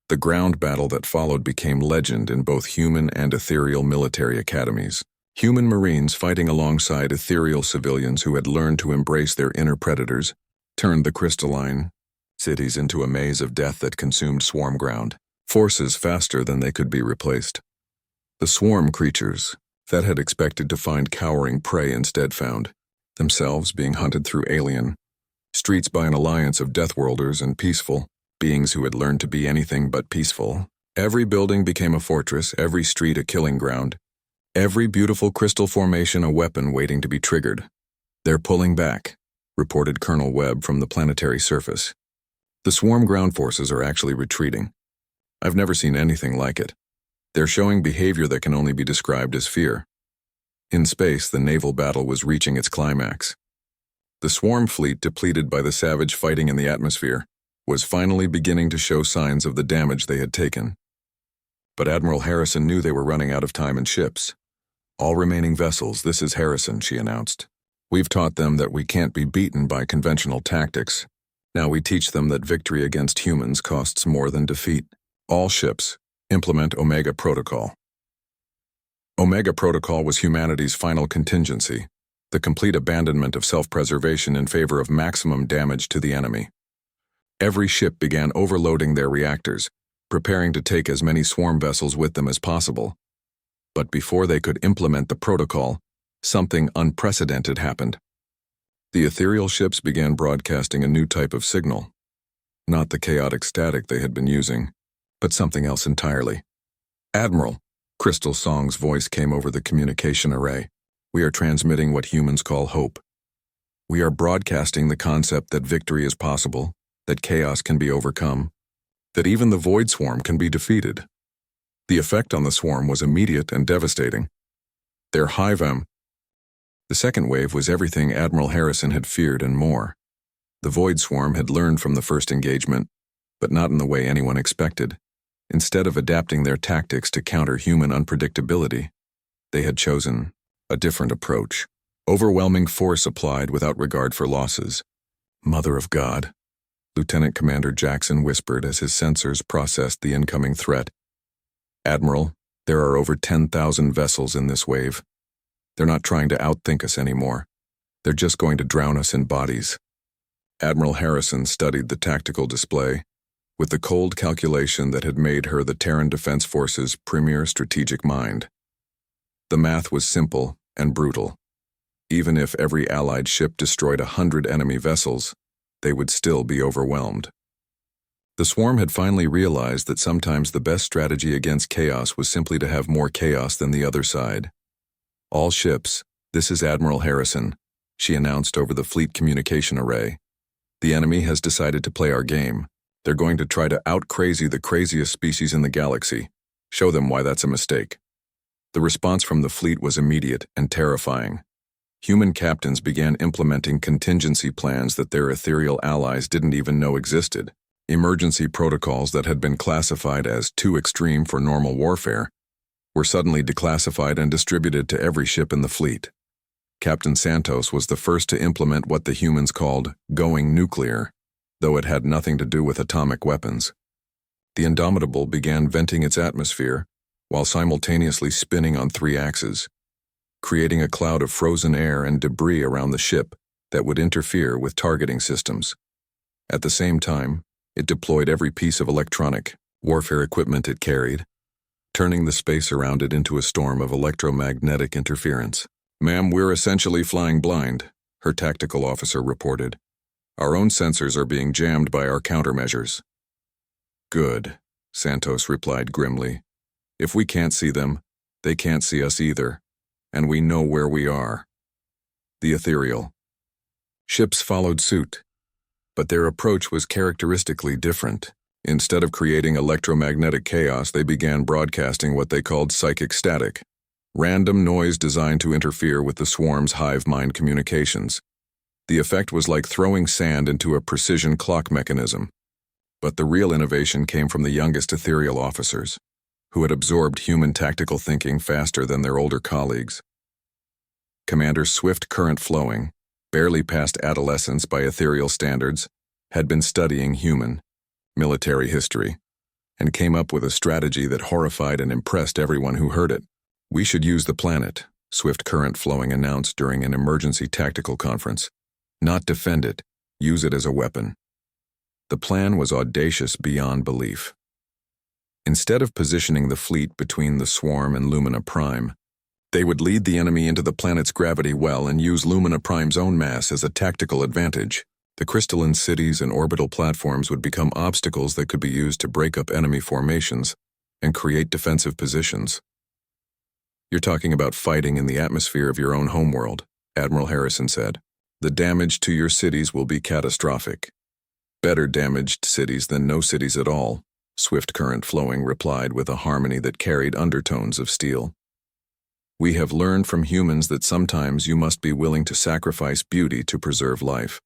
Speaker 1: The ground battle that followed became legend in both human and ethereal military academies. Human Marines fighting alongside ethereal civilians who had learned to embrace their inner predators turned the crystalline cities into a maze of death that consumed swarm ground forces faster than they could be replaced. The swarm creatures that had expected to find cowering prey instead found themselves being hunted through alien streets by an alliance of Deathworlders and peaceful beings who had learned to be anything but peaceful. Every building became a fortress, every street a killing ground, every beautiful crystal formation a weapon waiting to be triggered. "They're pulling back," reported Colonel Webb from the planetary surface. "The swarm ground forces are actually retreating. I've never seen anything like it. They're showing behavior that can only be described as fear." In space, the naval battle was reaching its climax. The swarm fleet, depleted by the savage fighting in the atmosphere, was finally beginning to show signs of the damage they had taken. But Admiral Harrison knew they were running out of time and ships. "All remaining vessels, this is Harrison," she announced. "We've taught them that we can't be beaten by conventional tactics. Now we teach them that victory against humans costs more than defeat. All ships, implement Omega Protocol." Omega Protocol was humanity's final contingency, the complete abandonment of self-preservation in favor of maximum damage to the enemy. Every ship began overloading their reactors, preparing to take as many swarm vessels with them as possible. But before they could implement the protocol, something unprecedented happened. The ethereal ships began broadcasting a new type of signal. Not the chaotic static they had been using, but something else entirely. "Admiral," Crystal Song's voice came over the communication array. "We are transmitting what humans call hope. We are broadcasting the concept that victory is possible, that chaos can be overcome, that even the Void Swarm can be defeated. The effect on the swarm was immediate and devastating. Their hive. The second wave was everything Admiral Harrison had feared and more. The Void Swarm had learned from the first engagement, but not in the way anyone expected. Instead of adapting their tactics to counter human unpredictability, they had chosen a different approach. Overwhelming force applied without regard for losses. Mother of God, Lieutenant Commander Jackson whispered as his sensors processed the incoming threat. Admiral, there are over 10,000 vessels in this wave. They're not trying to outthink us anymore. They're just going to drown us in bodies. Admiral Harrison studied the tactical display with the cold calculation that had made her the Terran Defense Force's premier strategic mind. The math was simple and brutal. Even if every Allied ship destroyed 100 enemy vessels, they would still be overwhelmed. The swarm had finally realized that sometimes the best strategy against chaos was simply to have more chaos than the other side. All ships, this is Admiral Harrison, she announced over the fleet communication array. The enemy has decided to play our game. They're going to try to out-crazy the craziest species in the galaxy. Show them why that's a mistake. The response from the fleet was immediate and terrifying. Human captains began implementing contingency plans that their ethereal allies didn't even know existed. Emergency protocols that had been classified as too extreme for normal warfare were suddenly declassified and distributed to every ship in the fleet. Captain Santos was the first to implement what the humans called going nuclear, though it had nothing to do with atomic weapons. The Indomitable began venting its atmosphere while simultaneously spinning on 3 axes, creating a cloud of frozen air and debris around the ship that would interfere with targeting systems. At the same time, it deployed every piece of electronic warfare equipment it carried, turning the space around it into a storm of electromagnetic interference. "Ma'am, we're essentially flying blind," her tactical officer reported. "Our own sensors are being jammed by our countermeasures." "Good," Santos replied grimly. "If we can't see them, they can't see us either, and we know where we are." The ethereal ships followed suit, but their approach was characteristically different. Instead of creating electromagnetic chaos, they began broadcasting what they called psychic static, random noise designed to interfere with the swarm's hive mind communications. The effect was like throwing sand into a precision clock mechanism. But the real innovation came from the youngest ethereal officers, who had absorbed human tactical thinking faster than their older colleagues. Commander Swift Current Flowing, barely past adolescence by ethereal standards, had been studying human military history, and came up with a strategy that horrified and impressed everyone who heard it. "We should use the planet," Swift Current Flowing announced during an emergency tactical conference. "Not defend it, use it as a weapon." The plan was audacious beyond belief. Instead of positioning the fleet between the swarm and Lumina Prime, they would lead the enemy into the planet's gravity well and use Lumina Prime's own mass as a tactical advantage. The crystalline cities and orbital platforms would become obstacles that could be used to break up enemy formations and create defensive positions. "You're talking about fighting in the atmosphere of your own homeworld," Admiral Harrison said. "The damage to your cities will be catastrophic." "Better damaged cities than no cities at all," Swift Current Flowing replied with a harmony that carried undertones of steel. "We have learned from humans that sometimes you must be willing to sacrifice beauty to preserve life."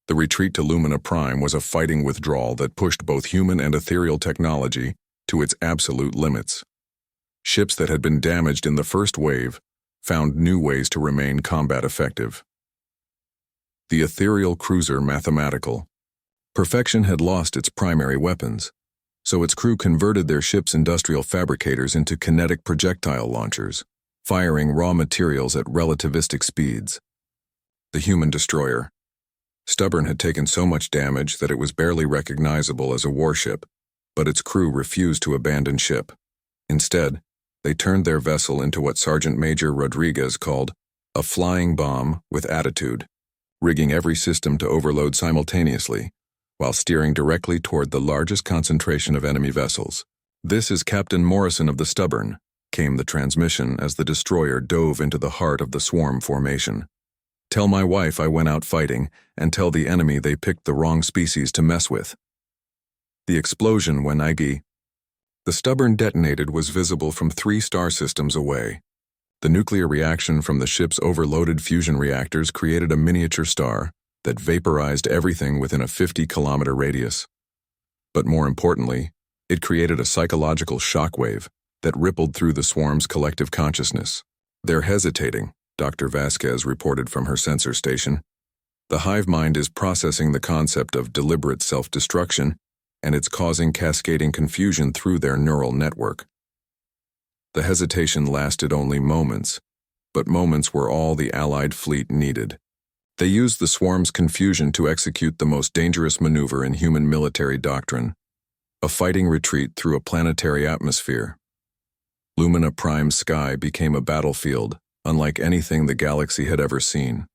Speaker 1: The retreat to Lumina Prime was a fighting withdrawal that pushed both human and ethereal technology to its absolute limits. Ships that had been damaged in the first wave found new ways to remain combat effective. The ethereal cruiser Mathematical. Perfection had lost its primary weapons, so its crew converted their ship's industrial fabricators into kinetic projectile launchers, firing raw materials at relativistic speeds. The human destroyer. Stubborn had taken so much damage that it was barely recognizable as a warship, but its crew refused to abandon ship. Instead, they turned their vessel into what Sergeant Major Rodriguez called a flying bomb with attitude, rigging every system to overload simultaneously, while steering directly toward the largest concentration of enemy vessels. "This is Captain Morrison of the Stubborn," came the transmission as the destroyer dove into the heart of the swarm formation. Tell my wife I went out fighting, and tell the enemy they picked the wrong species to mess with. The explosion when the stubborn detonated was visible from 3 star systems away. The nuclear reaction from the ship's overloaded fusion reactors created a miniature star that vaporized everything within a 50-kilometer radius. But more importantly, it created a psychological shockwave that rippled through the swarm's collective consciousness. They're hesitating, Dr. Vasquez reported from her sensor station. The hive mind is processing the concept of deliberate self-destruction, and it's causing cascading confusion through their neural network. The hesitation lasted only moments, but moments were all the Allied fleet needed. They used the swarm's confusion to execute the most dangerous maneuver in human military doctrine, a fighting retreat through a planetary atmosphere. Lumina Prime's sky became a battlefield, unlike anything the galaxy had ever seen.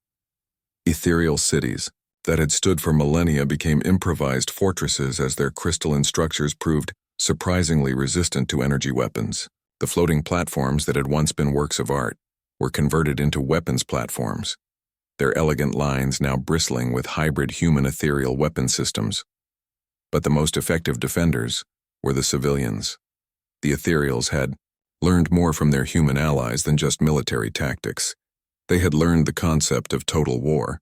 Speaker 1: Ethereal cities that had stood for millennia became improvised fortresses as their crystalline structures proved surprisingly resistant to energy weapons. The floating platforms that had once been works of art were converted into weapons platforms, their elegant lines now bristling with hybrid human ethereal weapon systems. But the most effective defenders were the civilians. The ethereals had learned more from their human allies than just military tactics. They had learned the concept of total war.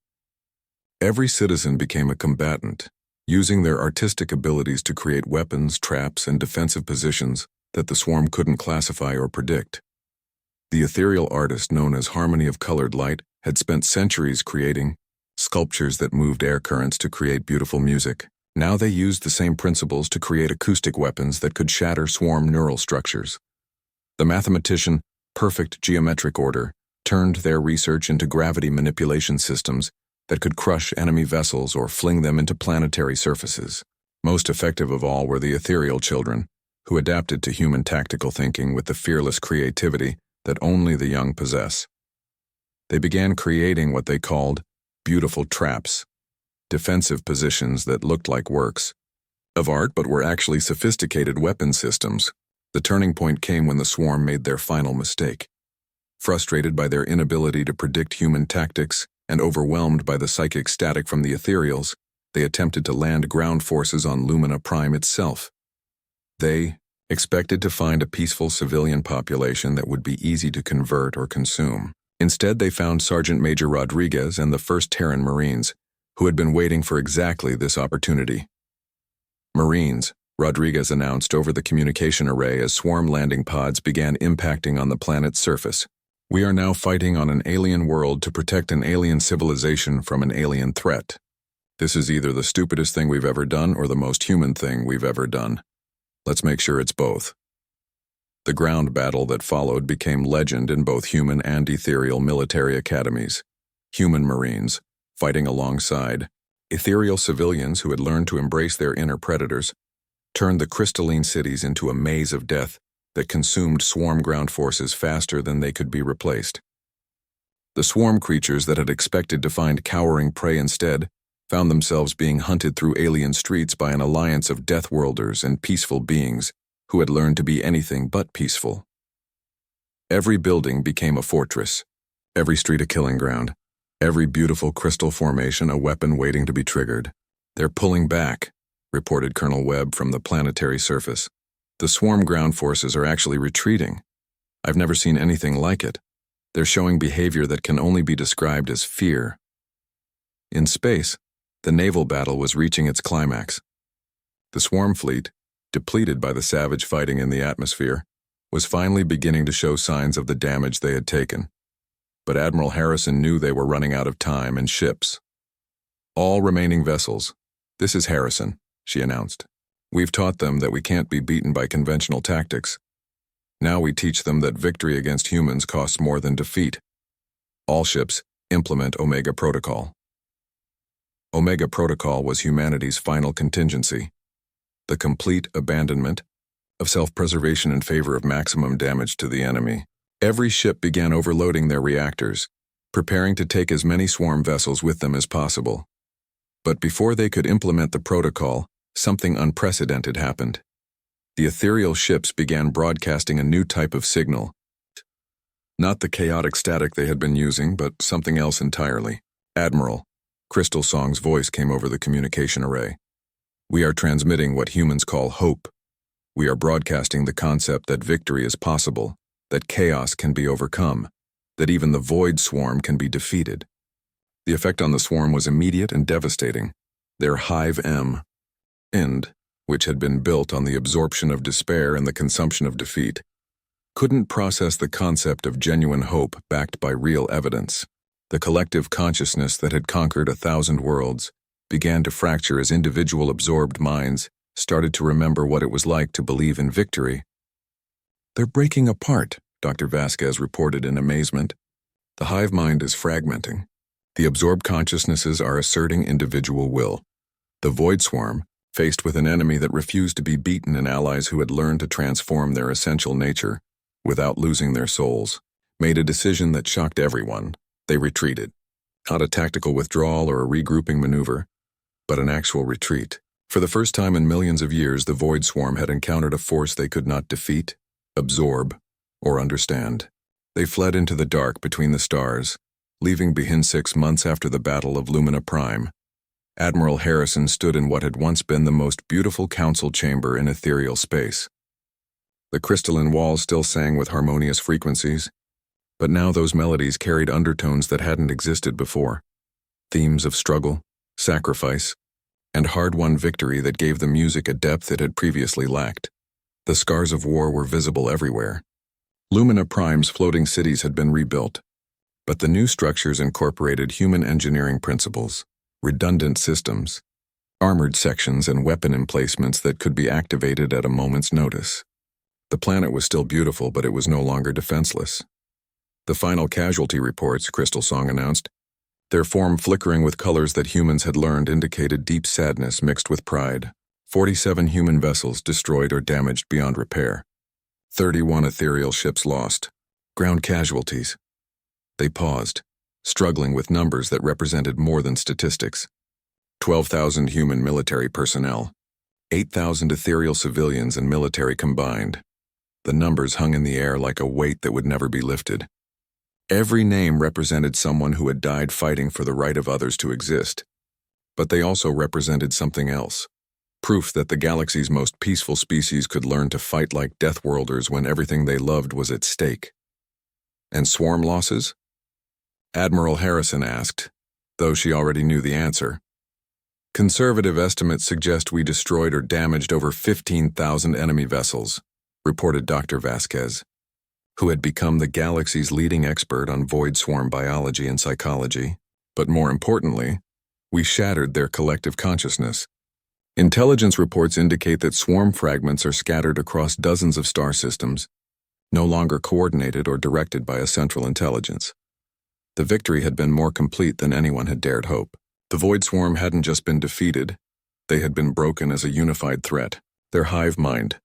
Speaker 1: Every citizen became a combatant, using their artistic abilities to create weapons, traps, and defensive positions that the swarm couldn't classify or predict. The ethereal artist known as Harmony of Colored Light had spent centuries creating sculptures that moved air currents to create beautiful music. Now they used the same principles to create acoustic weapons that could shatter swarm neural structures. The mathematician, Perfect Geometric Order, turned their research into gravity manipulation systems that could crush enemy vessels or fling them into planetary surfaces. Most effective of all were the ethereal children, who adapted to human tactical thinking with the fearless creativity that only the young possess. They began creating what they called beautiful traps, defensive positions that looked like works of art but were actually sophisticated weapon systems. The turning point came when the swarm made their final mistake. Frustrated by their inability to predict human tactics and overwhelmed by the psychic static from the ethereals, they attempted to land ground forces on Lumina Prime itself. They expected to find a peaceful civilian population that would be easy to convert or consume. Instead, they found Sergeant Major Rodriguez and the 1st Terran Marines, who had been waiting for exactly this opportunity. Marines, Rodriguez announced over the communication array as swarm landing pods began impacting on the planet's surface. We are now fighting on an alien world to protect an alien civilization from an alien threat. This is either the stupidest thing we've ever done or the most human thing we've ever done. Let's make sure it's both. The ground battle that followed became legend in both human and ethereal military academies. Human Marines, fighting alongside ethereal civilians who had learned to embrace their inner predators, turned the crystalline cities into a maze of death that consumed swarm ground forces faster than they could be replaced. The swarm creatures that had expected to find cowering prey instead found themselves being hunted through alien streets by an alliance of Deathworlders and peaceful beings who had learned to be anything but peaceful. Every building became a fortress, every street a killing ground, every beautiful crystal formation a weapon waiting to be triggered. They're pulling back, reported Colonel Webb from the planetary surface. The swarm ground forces are actually retreating. I've never seen anything like it. They're showing behavior that can only be described as fear. In space, the naval battle was reaching its climax. The swarm fleet, depleted by the savage fighting in the atmosphere, was finally beginning to show signs of the damage they had taken. But Admiral Harrison knew they were running out of time and ships. All remaining vessels. This is Harrison, she announced. We've taught them that we can't be beaten by conventional tactics. Now we teach them that victory against humans costs more than defeat. All ships implement Omega Protocol. Omega Protocol was humanity's final contingency, the complete abandonment of self-preservation in favor of maximum damage to the enemy. Every ship began overloading their reactors, preparing to take as many swarm vessels with them as possible. But before they could implement the protocol, something unprecedented happened. The ethereal ships began broadcasting a new type of signal. Not the chaotic static they had been using, but something else entirely. Admiral, Crystal Song's voice came over the communication array. We are transmitting what humans call hope. We are broadcasting the concept that victory is possible, that chaos can be overcome, that even the Void Swarm can be defeated. The effect on the swarm was immediate and devastating. Their Hive M, End, which had been built on the absorption of despair and the consumption of defeat, couldn't process the concept of genuine hope backed by real evidence. The collective consciousness that had conquered 1,000 worlds began to fracture as individual absorbed minds started to remember what it was like to believe in victory. "They're breaking apart," Dr. Vasquez reported in amazement. "The hive mind is fragmenting. The absorbed consciousnesses are asserting individual will. The Void Swarm, faced with an enemy that refused to be beaten and allies who had learned to transform their essential nature without losing their souls, made a decision that shocked everyone. They retreated. Not a tactical withdrawal or a regrouping maneuver, but an actual retreat. For the first time in millions of years, the Void Swarm had encountered a force they could not defeat, absorb, or understand. They fled into the dark between the stars, leaving behind 6 months after the Battle of Lumina Prime. Admiral Harrison stood in what had once been the most beautiful council chamber in ethereal space. The crystalline walls still sang with harmonious frequencies, but now those melodies carried undertones that hadn't existed before. Themes of struggle, sacrifice, and hard-won victory that gave the music a depth it had previously lacked. The scars of war were visible everywhere. Lumina Prime's floating cities had been rebuilt, but the new structures incorporated human engineering principles, redundant systems, armored sections and weapon emplacements that could be activated at a moment's notice. The planet was still beautiful, but it was no longer defenseless. The final casualty reports, Crystal Song announced, their form flickering with colors that humans had learned, indicated deep sadness mixed with pride. 47 human vessels destroyed or damaged beyond repair. 31 ethereal ships lost. Ground casualties. They paused, struggling with numbers that represented more than statistics. 12,000 human military personnel. 8,000 ethereal civilians and military combined. The numbers hung in the air like a weight that would never be lifted. Every name represented someone who had died fighting for the right of others to exist. But they also represented something else. Proof that the galaxy's most peaceful species could learn to fight like Deathworlders when everything they loved was at stake. And swarm losses? Admiral Harrison asked, though she already knew the answer. Conservative estimates suggest we destroyed or damaged over 15,000 enemy vessels, reported Dr. Vasquez, who had become the galaxy's leading expert on Void Swarm biology and psychology. But more importantly, we shattered their collective consciousness. Intelligence reports indicate that swarm fragments are scattered across dozens of star systems, no longer coordinated or directed by a central intelligence. The victory had been more complete than anyone had dared hope. The Void Swarm hadn't just been defeated, they had been broken as a unified threat. Their hive mind,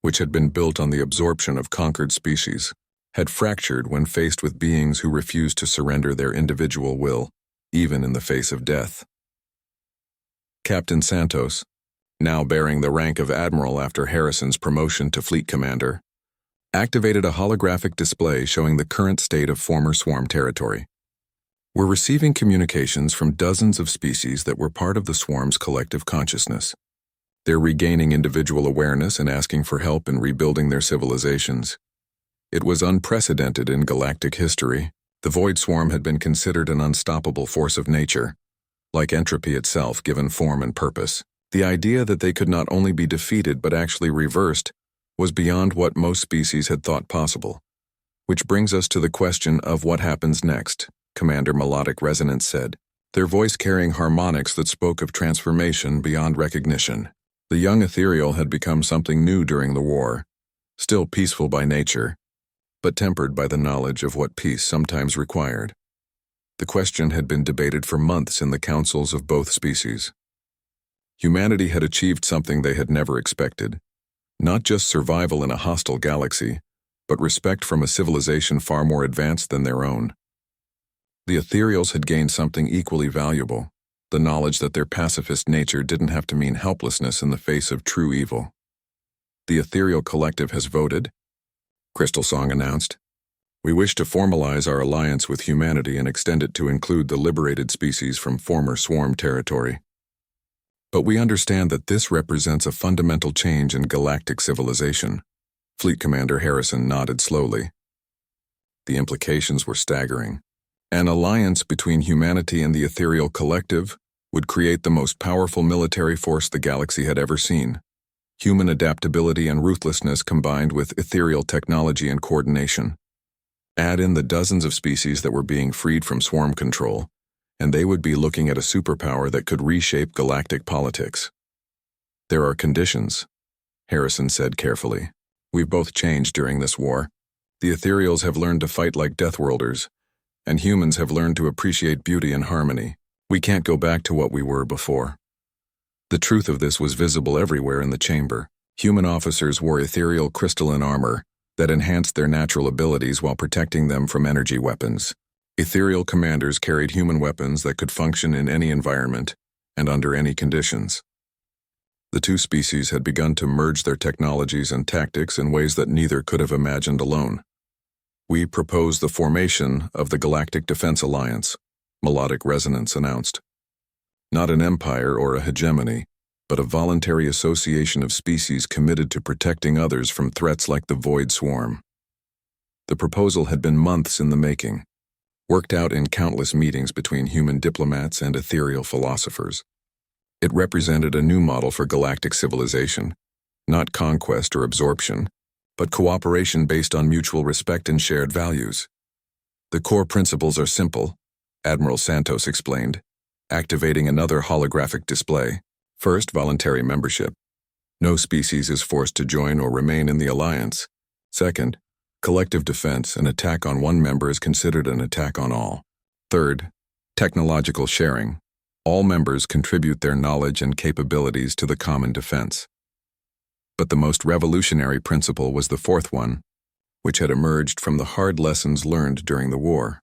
Speaker 1: which had been built on the absorption of conquered species, had fractured when faced with beings who refused to surrender their individual will, even in the face of death. Captain Santos, now bearing the rank of Admiral after Harrison's promotion to Fleet Commander, activated a holographic display showing the current state of former swarm territory. We're receiving communications from dozens of species that were part of the swarm's collective consciousness. They're regaining individual awareness and asking for help in rebuilding their civilizations. It was unprecedented in galactic history. The Void Swarm had been considered an unstoppable force of nature, like entropy itself given form and purpose. The idea that they could not only be defeated but actually reversed was beyond what most species had thought possible. Which brings us to the question of what happens next, Commander Melodic Resonance said, their voice carrying harmonics that spoke of transformation beyond recognition. The young ethereal had become something new during the war, still peaceful by nature, but tempered by the knowledge of what peace sometimes required. The question had been debated for months in the councils of both species. Humanity had achieved something they had never expected, not just survival in a hostile galaxy, but respect from a civilization far more advanced than their own. The ethereals had gained something equally valuable, the knowledge that their pacifist nature didn't have to mean helplessness in the face of true evil. The ethereal collective has voted, Crystal Song announced. We wish to formalize our alliance with humanity and extend it to include the liberated species from former swarm territory. But we understand that this represents a fundamental change in galactic civilization. Fleet Commander Harrison nodded slowly. The implications were staggering. An alliance between humanity and the ethereal collective would create the most powerful military force the galaxy had ever seen. Human adaptability and ruthlessness combined with ethereal technology and coordination. Add in the dozens of species that were being freed from swarm control, and they would be looking at a superpower that could reshape galactic politics. There are conditions, Harrison said carefully. We've both changed during this war. The ethereals have learned to fight like Deathworlders, and humans have learned to appreciate beauty and harmony. We can't go back to what we were before. The truth of this was visible everywhere in the chamber. Human officers wore ethereal crystalline armor that enhanced their natural abilities while protecting them from energy weapons. Ethereal commanders carried human weapons that could function in any environment and under any conditions. The two species had begun to merge their technologies and tactics in ways that neither could have imagined alone. We propose the formation of the Galactic Defense Alliance, Melodic Resonance announced. Not an empire or a hegemony, but a voluntary association of species committed to protecting others from threats like the Void Swarm. The proposal had been months in the making, worked out in countless meetings between human diplomats and ethereal philosophers. It represented a new model for galactic civilization, not conquest or absorption, but cooperation based on mutual respect and shared values. The core principles are simple, Admiral Santos explained, activating another holographic display. First, voluntary membership. No species is forced to join or remain in the alliance. Second, collective defense. An attack on one member is considered an attack on all. Third, technological sharing. All members contribute their knowledge and capabilities to the common defense. But the most revolutionary principle was the fourth one, which had emerged from the hard lessons learned during the war.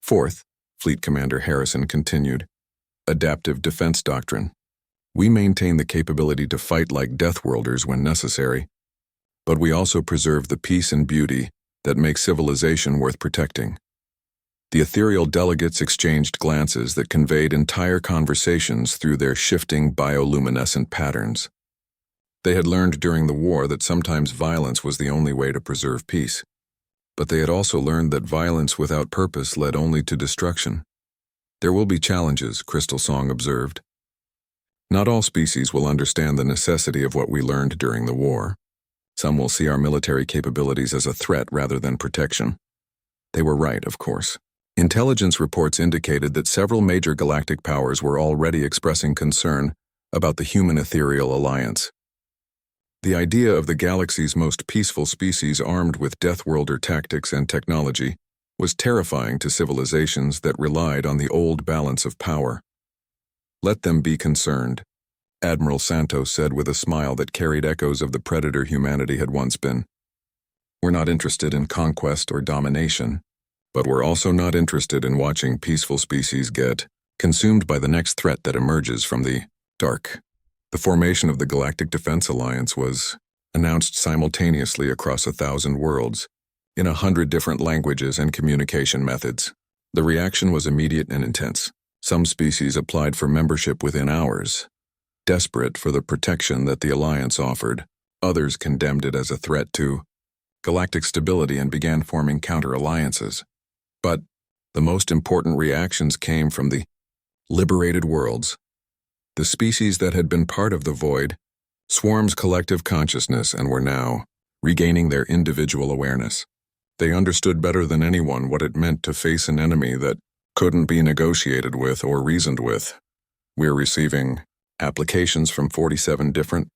Speaker 1: Fourth, Fleet Commander Harrison continued, adaptive defense doctrine. We maintain the capability to fight like Deathworlders when necessary, but we also preserve the peace and beauty that make civilization worth protecting. The ethereal delegates exchanged glances that conveyed entire conversations through their shifting bioluminescent patterns. They had learned during the war that sometimes violence was the only way to preserve peace, but they had also learned that violence without purpose led only to destruction. There will be challenges, Crystal Song observed. Not all species will understand the necessity of what we learned during the war. Some will see our military capabilities as a threat rather than protection. They were right, of course. Intelligence reports indicated that several major galactic powers were already expressing concern about the human-ethereal alliance. The idea of the galaxy's most peaceful species armed with Deathworlder tactics and technology was terrifying to civilizations that relied on the old balance of power. Let them be concerned, Admiral Santos said with a smile that carried echoes of the predator humanity had once been. We're not interested in conquest or domination, but we're also not interested in watching peaceful species get consumed by the next threat that emerges from the dark. The formation of the Galactic Defense Alliance was announced simultaneously across 1,000 worlds, in 100 different languages and communication methods. The reaction was immediate and intense. Some species applied for membership within hours, desperate for the protection that the alliance offered. Others condemned it as a threat to galactic stability and began forming counter-alliances. But the most important reactions came from the liberated worlds, the species that had been part of the Void, Swarm's collective consciousness, and were now regaining their individual awareness. They understood better than anyone what it meant to face an enemy that couldn't be negotiated with or reasoned with. We're receiving applications from 47 different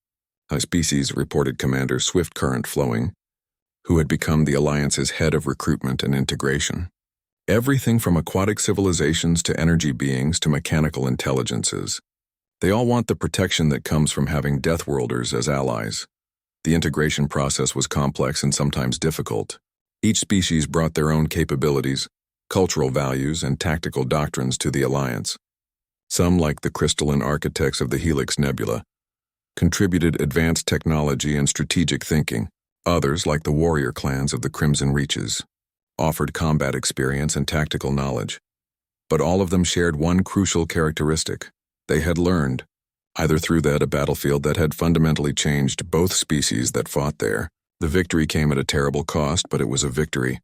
Speaker 1: species, reported Commander Swift Current Flowing, who had become the Alliance's head of recruitment and integration. Everything from aquatic civilizations to energy beings to mechanical intelligences. They all want the protection that comes from having Deathworlders as allies. The integration process was complex and sometimes difficult. Each species brought their own capabilities, cultural values, and tactical doctrines to the Alliance. Some, like the crystalline architects of the Helix Nebula, contributed advanced technology and strategic thinking. Others, like the warrior clans of the Crimson Reaches, offered combat experience and tactical knowledge. But all of them shared one crucial characteristic. They had learned, either through a battlefield that had fundamentally changed both species that fought there. The victory came at a terrible cost, but it was a victory.